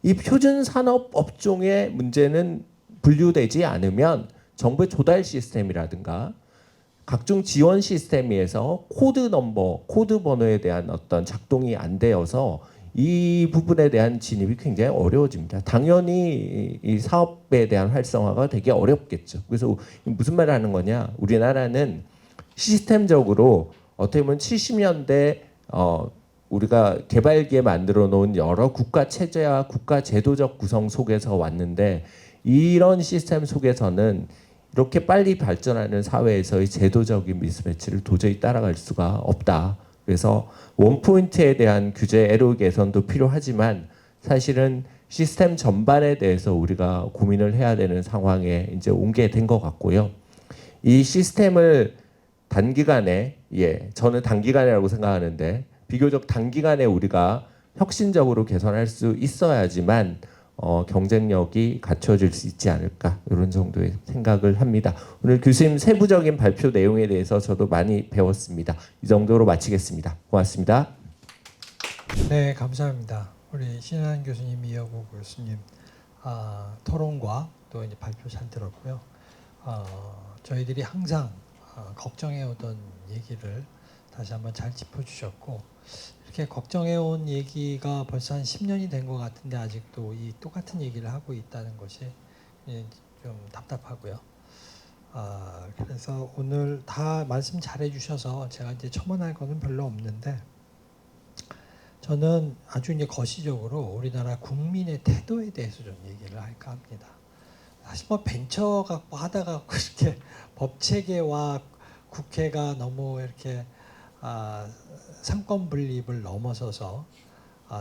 S3: 이 표준산업 업종의 문제는 분류되지 않으면 정부의 조달 시스템이라든가 각종 지원 시스템에서 코드 넘버, 코드 번호에 대한 어떤 작동이 안 되어서 이 부분에 대한 진입이 굉장히 어려워집니다. 당연히 이 사업에 대한 활성화가 되게 어렵겠죠. 그래서 무슨 말을 하는 거냐? 우리나라는 시스템적으로 어떻게 보면 70년대 우리가 개발기에 만들어 놓은 여러 국가 체제와 국가 제도적 구성 속에서 왔는데 이런 시스템 속에서는 이렇게 빨리 발전하는 사회에서의 제도적인 미스매치를 도저히 따라갈 수가 없다. 그래서 원포인트에 대한 규제 애로 개선도 필요하지만 사실은 시스템 전반에 대해서 우리가 고민을 해야 되는 상황에 이제 온 게 된 것 같고요. 이 시스템을 단기간에 저는 단기간이라고 생각하는데 비교적 단기간에 우리가 혁신적으로 개선할 수 있어야지만 경쟁력이 갖춰질 수 있지 않을까 이런 정도의 생각을 합니다. 오늘 교수님 세부적인 발표 내용에 대해서 저도 많이 배웠습니다. 이 정도로 마치겠습니다. 고맙습니다.
S4: 네, 감사합니다. 우리 신한 교수님, 이여구 교수님 토론과 또 이제 발표 잘 들었고요. 저희들이 항상 걱정해오던 얘기를 다시 한번 잘 짚어주셨고 이렇게 걱정해온 얘기가 벌써 한 10년이 된 것 같은데 아직도 이 똑같은 얘기를 하고 있다는 것이 좀 답답하고요. 그래서 오늘 다 말씀 잘 해주셔서 제가 이제 첨언할 거는 별로 없는데 저는 아주 이제 거시적으로 우리나라 국민의 태도에 대해서 좀 얘기를 할까 합니다. 사실 뭐 벤처 갖고 하다가 그렇게 법 체계와 국회가 너무 이렇게 상권 분립을 넘어서서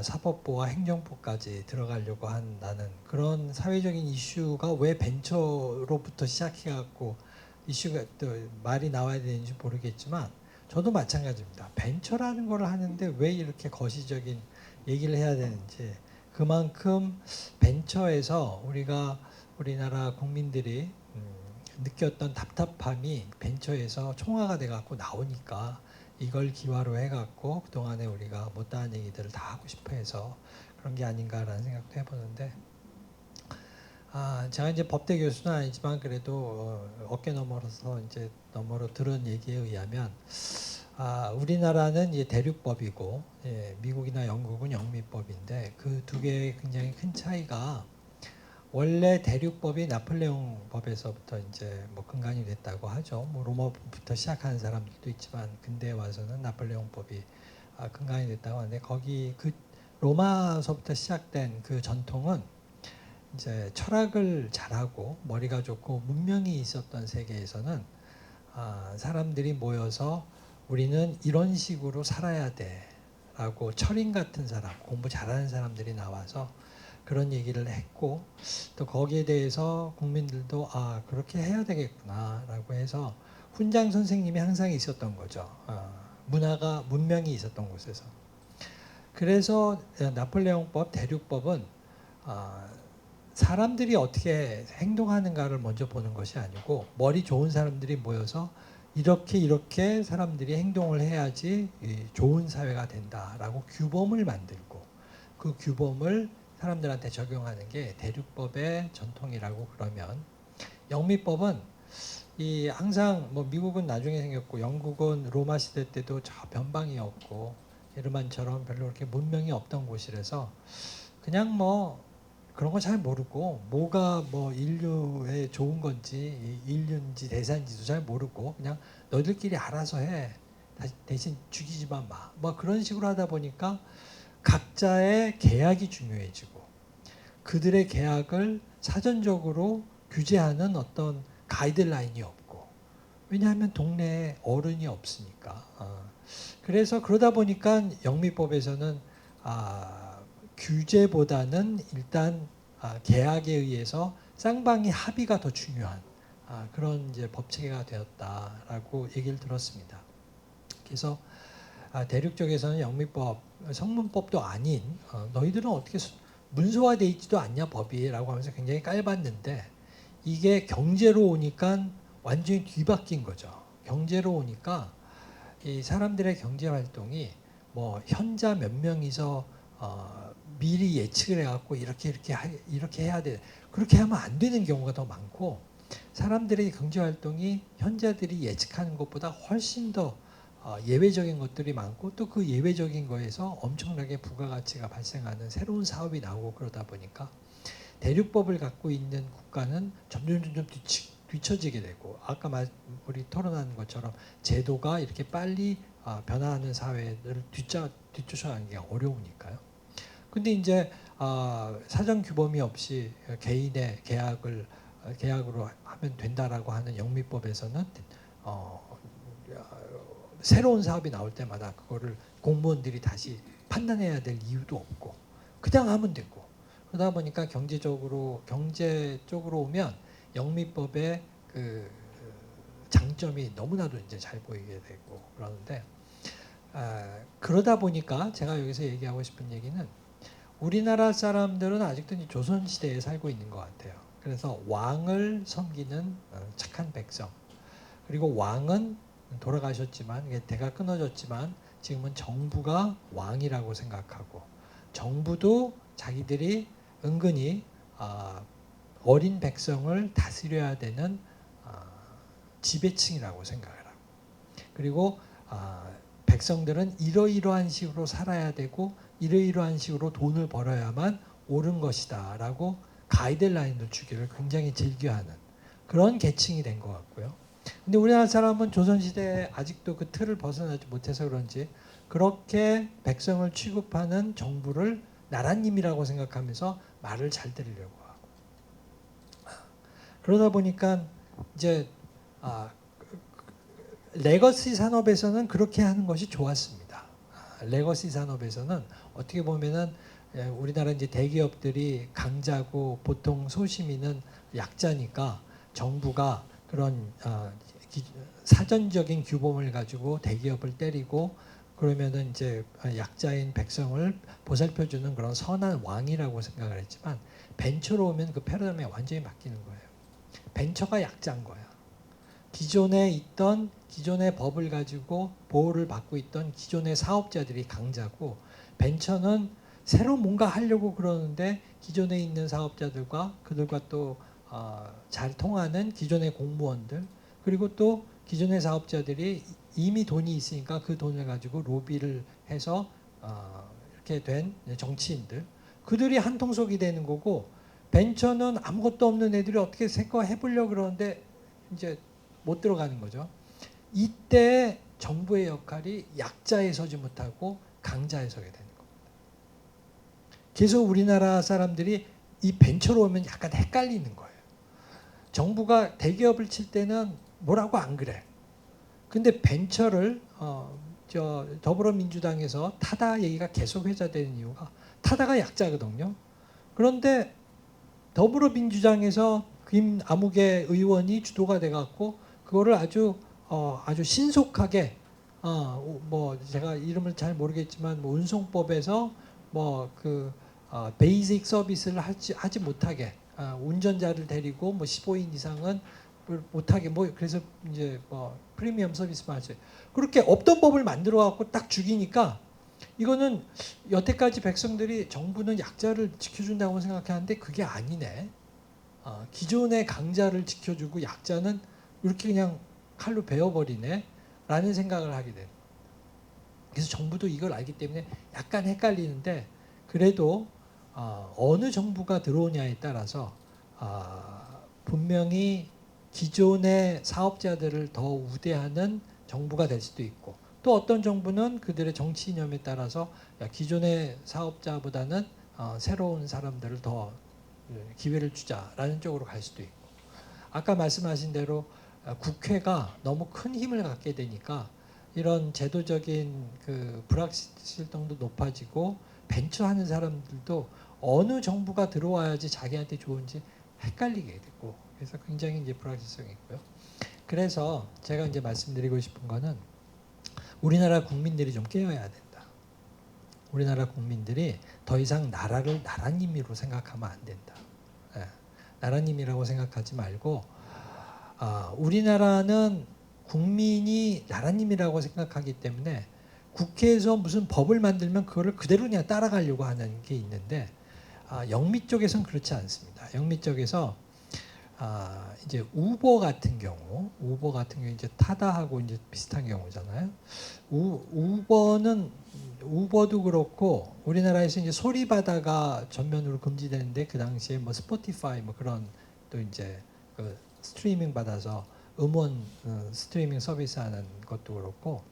S4: 사법부와 행정부까지 들어가려고 한다는 그런 사회적인 이슈가 왜 벤처로부터 시작해갖고 이슈가 또 말이 나와야 되는지 모르겠지만 저도 마찬가지입니다. 벤처라는 걸 하는데 왜 이렇게 거시적인 얘기를 해야 되는지 그만큼 벤처에서 우리나라 국민들이 느꼈던 답답함이 벤처에서 총화가 돼갖고 나오니까 이걸 기화로 해갖고 그동안에 우리가 못다한 얘기들을 다 하고 싶어해서 그런 게 아닌가라는 생각도 해보는데 제가 이제 법대 교수는 아니지만 그래도 어깨 너머로서 이제 너머로 들은 얘기에 의하면 우리나라는 이제 대륙법이고 미국이나 영국은 영미법인데 그 두 개의 굉장히 큰 차이가 원래 대륙법이 나폴레옹 법에서부터 이제 뭐 근간이 됐다고 하죠. 뭐 로마부터 시작하는 사람들도 있지만 근대에 와서는 나폴레옹 법이 근간이 됐다고 하는데 거기 그 로마서부터 시작된 그 전통은 이제 철학을 잘하고 머리가 좋고 문명이 있었던 세계에서는 사람들이 모여서 우리는 이런 식으로 살아야 돼라고 철인 같은 사람, 공부 잘하는 사람들이 나와서 그런 얘기를 했고 또 거기에 대해서 국민들도 그렇게 해야 되겠구나라고 해서 훈장 선생님이 항상 있었던 거죠. 문명이 있었던 곳에서. 그래서 나폴레옹법, 대륙법은 사람들이 어떻게 행동하는가를 먼저 보는 것이 아니고 머리 좋은 사람들이 모여서 이렇게 사람들이 행동을 해야지 좋은 사회가 된다라고 규범을 만들고 그 규범을 사람들한테 적용하는 게 대륙법의 전통이라고 그러면 영미법은 항상 뭐 미국은 나중에 생겼고 영국은 로마 시대 때도 저 변방이었고 게르만처럼 별로 그렇게 문명이 없던 곳이라서 그냥 뭐 그런 거 잘 모르고 뭐가 뭐 인류에 좋은 건지 인류인지 대사인지도 잘 모르고 그냥 너희들끼리 알아서 해 대신 죽이지만 마 뭐 그런 식으로 하다 보니까 각자의 계약이 중요해지고 그들의 계약을 사전적으로 규제하는 어떤 가이드라인이 없고 왜냐하면 동네에 어른이 없으니까 그래서 그러다 보니까 영미법에서는 규제보다는 일단 계약에 의해서 쌍방이 합의가 더 중요한 그런 이제 법 체계가 되었다라고 얘기를 들었습니다. 그래서 대륙 쪽에서는 영미법, 성문법도 아닌 너희들은 어떻게 문서화돼 있지도 않냐 법이라고 하면서 굉장히 깔봤는데 이게 경제로 오니까 완전히 뒤바뀐 거죠. 경제로 오니까 이 사람들의 경제 활동이 뭐 현자 몇 명이서 미리 예측을 해갖고 이렇게 해야 돼. 그렇게 하면 안 되는 경우가 더 많고 사람들의 경제 활동이 현자들이 예측하는 것보다 훨씬 더 예외적인 것들이 많고 또 그 예외적인 거에서 엄청나게 부가가치가 발생하는 새로운 사업이 나오고 그러다 보니까 대륙법을 갖고 있는 국가는 점점 뒤처지게 되고 아까 우리 토론한 것처럼 제도가 이렇게 빨리 변화하는 사회를 뒤쫓아가기가 어려우니까요. 근데 이제 사전 규범이 없이 개인의 계약으로 하면 된다라고 하는 영미법에서는 새로운 사업이 나올 때마다 그거를 공무원들이 다시 판단해야 될 이유도 없고 그냥 하면 되고 그러다 보니까 경제 쪽으로 오면 영미법의 그 장점이 너무나도 이제 잘 보이게 되고 그러는데 그러다 보니까 제가 여기서 얘기하고 싶은 얘기는 우리나라 사람들은 아직도 이 조선 시대에 살고 있는 것 같아요. 그래서 왕을 섬기는 착한 백성 그리고 왕은 돌아가셨지만 대가 끊어졌지만 지금은 정부가 왕이라고 생각하고 정부도 자기들이 은근히 어린 백성을 다스려야 되는 지배층이라고 생각을 하고 그리고 백성들은 이러이러한 식으로 살아야 되고 이러이러한 식으로 돈을 벌어야만 옳은 것이다 라고 가이드라인을 주기를 굉장히 즐겨하는 그런 계층이 된 것 같고요. 근데 우리나라 사람은 조선시대에 아직도 그 틀을 벗어나지 못해서 그런지 그렇게 백성을 취급하는 정부를 나라님이라고 생각하면서 말을 잘 들으려고 하고 그러다 보니까 이제 레거시 산업에서는 그렇게 하는 것이 좋았습니다. 레거시 산업에서는 어떻게 보면은 우리나라 이제 대기업들이 강자고 보통 소시민은 약자니까 정부가 그런 사전적인 규범을 가지고 대기업을 때리고 그러면은 이제 약자인 백성을 보살펴주는 그런 선한 왕이라고 생각을 했지만 벤처로 오면 그 패러다임이 완전히 바뀌는 거예요. 벤처가 약자인 거야. 기존의 법을 가지고 보호를 받고 있던 기존의 사업자들이 강자고 벤처는 새로 뭔가 하려고 그러는데 기존에 있는 사업자들과 그들과 또 잘 통하는 기존의 공무원들 그리고 또 기존의 사업자들이 이미 돈이 있으니까 그 돈을 가지고 로비를 해서 이렇게 된 정치인들 그들이 한통속이 되는 거고 벤처는 아무것도 없는 애들이 어떻게 새거 해보려고 그러는데 이제 못 들어가는 거죠. 이때 정부의 역할이 약자에 서지 못하고 강자에 서게 되는 겁니다. 그래서 우리나라 사람들이 이 벤처로 오면 약간 헷갈리는 거예요. 정부가 대기업을 칠 때는 뭐라고 안 그래. 근데 벤처를 더불어민주당에서 타다 얘기가 계속 회자되는 이유가 타다가 약자거든요. 그런데 더불어민주당에서 김아무개 의원이 주도가 돼갖고 그거를 아주 신속하게 뭐 제가 이름을 잘 모르겠지만 뭐 운송법에서 뭐 그 베이직 서비스를 하지 못하게 운전자를 데리고 뭐 15인 이상은 못하게 뭐 그래서 이제 뭐 프리미엄 서비스만 하죠. 그렇게 없던 법을 만들어 갖고 딱 죽이니까 이거는 여태까지 백성들이 정부는 약자를 지켜준다고 생각하는데 그게 아니네. 기존의 강자를 지켜주고 약자는 이렇게 그냥 칼로 베어버리네 라는 생각을 하게 돼요. 그래서 정부도 이걸 알기 때문에 약간 헷갈리는데 그래도 어느 정부가 들어오냐에 따라서 분명히 기존의 사업자들을 더 우대하는 정부가 될 수도 있고 또 어떤 정부는 그들의 정치 이념에 따라서 기존의 사업자보다는 새로운 사람들을 더 기회를 주자라는 쪽으로 갈 수도 있고 아까 말씀하신 대로 국회가 너무 큰 힘을 갖게 되니까 이런 제도적인 그 불확실성도 높아지고 벤처하는 사람들도 어느 정부가 들어와야지 자기한테 좋은지 헷갈리게 되고 그래서 굉장히 이제 불확실성이 있고요. 그래서 제가 이제 말씀드리고 싶은 거는 우리나라 국민들이 좀 깨어야 된다. 우리나라 국민들이 더 이상 나라를 나라님으로 생각하면 안 된다. 나라님이라고 생각하지 말고 우리나라는 국민이 나라님이라고 생각하기 때문에 국회에서 무슨 법을 만들면 그거를 그대로 그냥 따라가려고 하는 게 있는데 영미 쪽에서는 그렇지 않습니다. 영미 쪽에서 이제 우버 같은 경우 이제 타다하고 이제 비슷한 경우잖아요. 우버도 그렇고 우리나라에서 이제 소리바다가 전면으로 금지되는데 그 당시에 뭐 스포티파이 뭐 그런 또 이제 그 스트리밍 받아서 음원 스트리밍 서비스 하는 것도 그렇고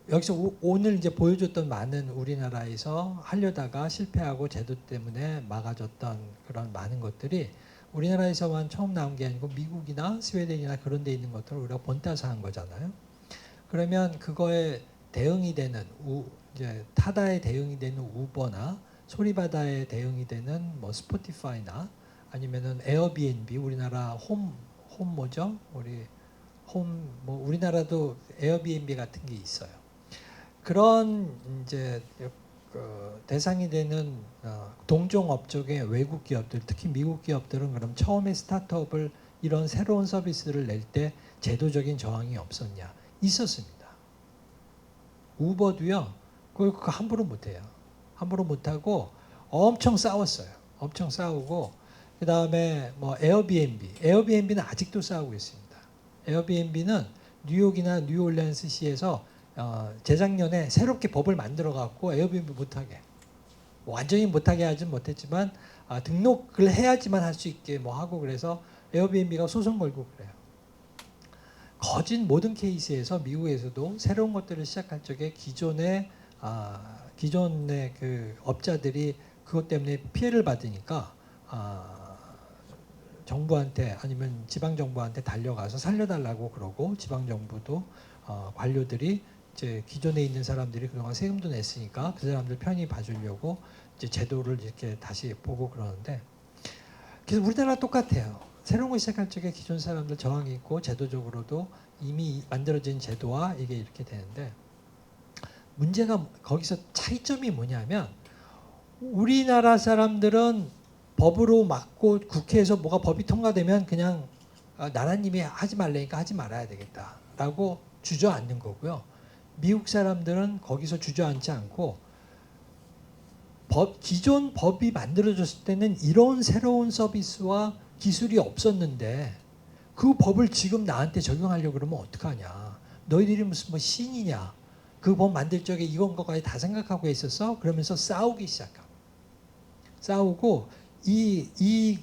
S4: 여기서 오늘 이제 보여줬던 많은 우리나라에서 하려다가 실패하고 제도 때문에 막아졌던 그런 많은 것들이 우리나라에서만 처음 나온 게 아니고 미국이나 스웨덴이나 그런 데 있는 것들을 우리가 본따서 한 거잖아요. 그러면 그거에 대응이 되는 이제 타다에 대응이 되는 우버나 소리바다에 대응이 되는 뭐 스포티파이나 아니면은 에어비앤비 우리나라 홈 뭐죠? 우리 홈 뭐 우리나라도 에어비앤비 같은 게 있어요. 그런 이제 대상이 되는 동종 업종의 외국 기업들, 특히 미국 기업들은 그럼 처음에 스타트업을 이런 새로운 서비스를 낼 때 제도적인 저항이 없었냐? 있었습니다. 우버도요. 그거 함부로 못해요. 함부로 못하고 엄청 싸웠어요. 엄청 싸우고 그 다음에 뭐 에어비앤비는 아직도 싸우고 있습니다. 에어비앤비는 뉴욕이나 뉴올리언스시에서 재작년에 새롭게 법을 만들어 갖고 에어비앤비 못하게 완전히 못하게 하진 못했지만 등록을 해야지만 할 수 있게 뭐 하고 그래서 에어비앤비가 소송 걸고 그래요. 거진 모든 케이스에서 미국에서도 새로운 것들을 시작할 적에 기존의 그 업자들이 그것 때문에 피해를 받으니까 정부한테 아니면 지방 정부한테 달려가서 살려달라고 그러고 지방 정부도 관료들이 이제 기존에 있는 사람들이 그동안 세금도 냈으니까 그 사람들 편히 봐주려고 이제 제도를 이렇게 다시 보고 그러는데 그래서 우리나라 똑같아요. 새로운 거 시작할 적에 기존 사람들 저항이 있고 제도적으로도 이미 만들어진 제도와 이게 이렇게 되는데 문제가 거기서 차이점이 뭐냐면 우리나라 사람들은 법으로 막고 국회에서 뭐가 법이 통과되면 그냥 나라님이 하지 말라니까 하지 말아야 되겠다라고 주저앉는 거고요. 미국 사람들은 거기서 주저앉지 않고 기존 법이 만들어졌을 때는 이런 새로운 서비스와 기술이 없었는데 그 법을 지금 나한테 적용하려고 그러면 어떡하냐. 너희들이 무슨 뭐 신이냐. 그 법 만들 적에 이건 것까지 다 생각하고 있었어? 그러면서 싸우기 시작합니다. 싸우고 이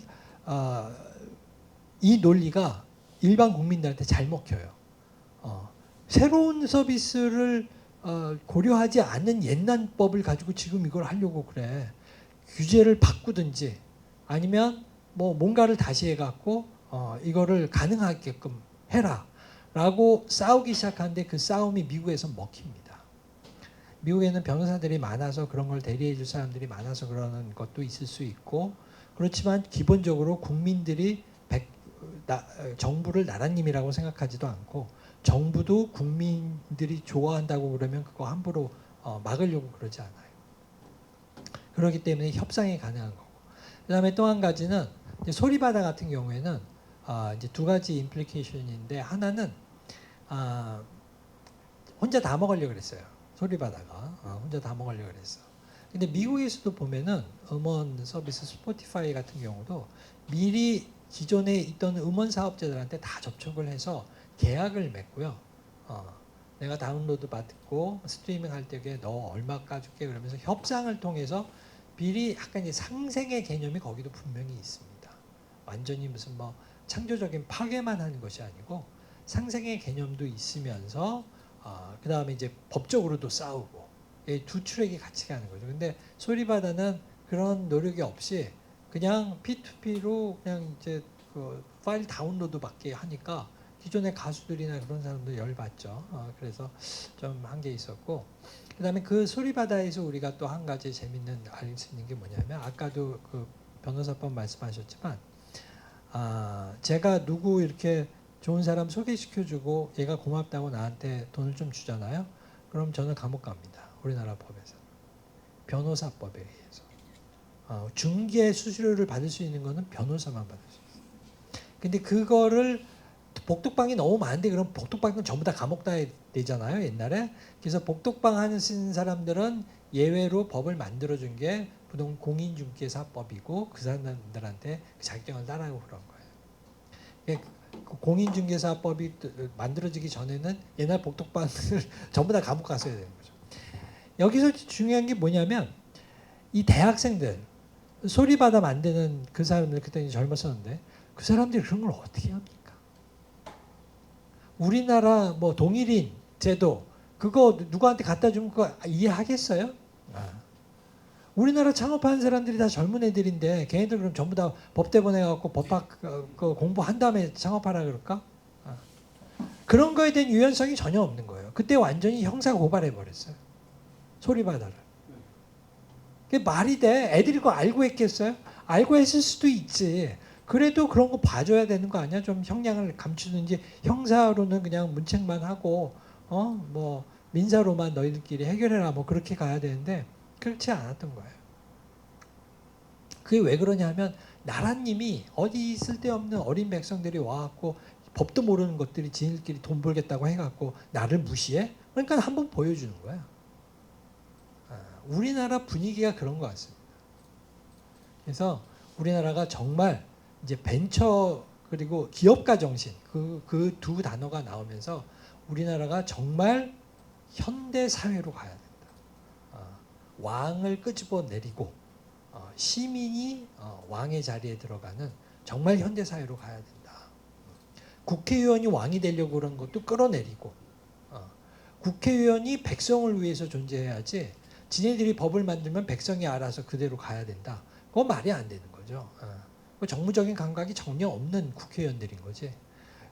S4: 논리가 일반 국민들한테 잘 먹혀요. 새로운 서비스를 고려하지 않은 옛날 법을 가지고 지금 이걸 하려고 그래. 규제를 바꾸든지 아니면 뭐 뭔가를 다시 해갖고 이거를 가능하게끔 해라라고 싸우기 시작하는데 그 싸움이 미국에서 먹힙니다. 미국에는 변호사들이 많아서 그런 걸 대리해 줄 사람들이 많아서 그러는 것도 있을 수 있고 그렇지만 기본적으로 국민들이 정부를 나라님이라고 생각하지도 않고 정부도 국민들이 좋아한다고 그러면 그거 함부로 막으려고 그러지 않아요. 그렇기 때문에 협상이 가능한 거고. 그다음에 또 한 가지는 이제 소리바다 같은 경우에는 이제 두 가지 임플리케이션인데 하나는 혼자 다 먹으려고 그랬어요. 소리바다가 혼자 다 먹으려고 그랬어. 근데 미국에서도 보면은 음원 서비스 스포티파이 같은 경우도 미리 기존에 있던 음원 사업자들한테 다 접촉을 해서 계약을 맺고요. 내가 다운로드 받고 스트리밍 할 때에 너 얼마 까줄게 그러면서 협상을 통해서 미리 약간 이제 상생의 개념이 거기도 분명히 있습니다. 완전히 무슨 뭐 창조적인 파괴만 하는 것이 아니고 상생의 개념도 있으면서 그 다음에 이제 법적으로도 싸우고 이 두 트랙이 같이 가는 거죠. 근데 소리바다는 그런 노력이 없이 그냥 P2P로 그냥 이제 그 파일 다운로드 받게 하니까 기존의 가수들이나 그런 사람들 열받죠. 그래서 좀 한 게 있었고 그다음에 그 소리바다에서 우리가 또 한 가지 재밌는 알 수 있는 게 뭐냐면 아까도 그 변호사법 말씀하셨지만 제가 누구 이렇게 좋은 사람 소개시켜주고 얘가 고맙다고 나한테 돈을 좀 주잖아요. 그럼 저는 감옥 갑니다. 우리나라 법에서. 변호사법에 의해서. 중개 수수료를 받을 수 있는 거는 변호사만 받을 수 있어요. 근데 그거를 복독방이 너무 많은데 그럼 복독방은 전부 다 감옥 가야 되잖아요. 옛날에. 그래서 복독방 하는 사람들은 예외로 법을 만들어준 게 부동 공인중개사법이고 그 사람들한테 그 자격증을 따라하고 그런 거예요. 공인중개사법이 만들어지기 전에는 옛날 복독방을 전부 다 감옥 갔어야 되는 거죠. 여기서 중요한 게 뭐냐면 이 대학생들 소리바다 만드는 그 사람들 그때 젊었었는데 그 사람들이 그런 걸 어떻게 합니까? 우리나라 뭐 동일인 제도 그거 누구한테 갖다 주면 그거 이해하겠어요? 우리나라 창업하는 사람들이 다 젊은 애들인데 걔네들 그럼 전부 다 법대 보내갖고 법학 그 공부한 다음에 창업하라 그럴까? 그런 거에 대한 유연성이 전혀 없는 거예요. 그때 완전히 형사 고발해 버렸어요. 소리바다를. 그게 말이 돼? 애들이 그거 알고 했겠어요? 알고 했을 수도 있지. 그래도 그런 거 봐줘야 되는 거 아니야? 좀 형량을 감추든지 형사로는 그냥 문책만 하고 뭐 민사로만 너희들끼리 해결해라 뭐 그렇게 가야 되는데 그렇지 않았던 거예요. 그게 왜 그러냐면 나라님이 어디 쓸데없는 어린 백성들이 와갖고 법도 모르는 것들이 지들끼리 돈 벌겠다고 해갖고 나를 무시해? 그러니까 한번 보여주는 거야. 우리나라 분위기가 그런 것 같습니다. 그래서 우리나라가 정말 이제 벤처 그리고 기업가 정신 그 두 단어가 나오면서 우리나라가 정말 현대 사회로 가야 된다. 왕을 끄집어 내리고 시민이 왕의 자리에 들어가는 정말 현대 사회로 가야 된다. 국회의원이 왕이 되려고 그런 것도 끌어내리고 국회의원이 백성을 위해서 존재해야지 지네들이 법을 만들면 백성이 알아서 그대로 가야 된다. 그건 말이 안 되는 거죠. 그 정무적인 감각이 전혀 없는 국회의원들인 거지.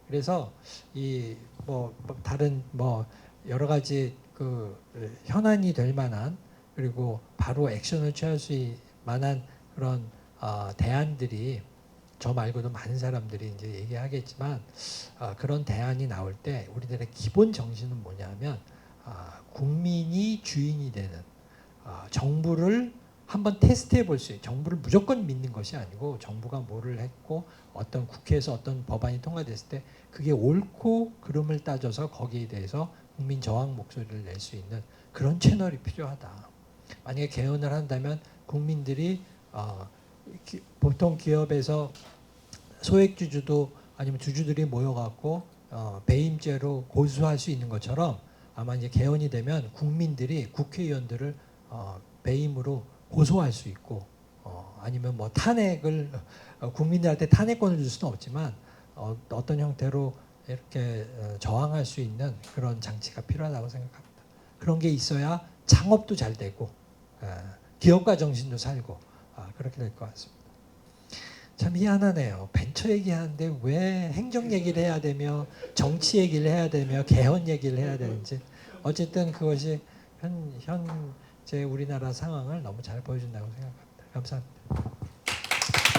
S4: 그래서 이 뭐 다른 뭐 여러 가지 그 현안이 될 만한 그리고 바로 액션을 취할 수 만한 그런 대안들이 저 말고도 많은 사람들이 이제 얘기하겠지만 그런 대안이 나올 때 우리들의 기본 정신은 뭐냐면 국민이 주인이 되는 정부를 한번 테스트해 볼 수 있어요. 정부를 무조건 믿는 것이 아니고 정부가 뭐를 했고 어떤 국회에서 어떤 법안이 통과됐을 때 그게 옳고 그름을 따져서 거기에 대해서 국민 저항 목소리를 낼 수 있는 그런 채널이 필요하다. 만약에 개헌을 한다면 국민들이 보통 기업에서 소액주주도 아니면 주주들이 모여갖고 배임죄로 고소할 수 있는 것처럼 아마 이제 개헌이 되면 국민들이 국회의원들을 배임으로 고소할 수 있고 아니면 뭐 탄핵을 국민들한테 탄핵권을 줄 수는 없지만 어떤 형태로 이렇게 저항할 수 있는 그런 장치가 필요하다고 생각합니다. 그런 게 있어야 창업도 잘 되고 기업가 정신도 살고 그렇게 될 것 같습니다. 참 희한하네요. 벤처 얘기하는데 왜 행정 얘기를 해야 되며 정치 얘기를 해야 되며 개헌 얘기를 해야 되는지 어쨌든 그것이 현재 우리나라 상황을 너무 잘 보여준다고 생각합니다. 감사합니다.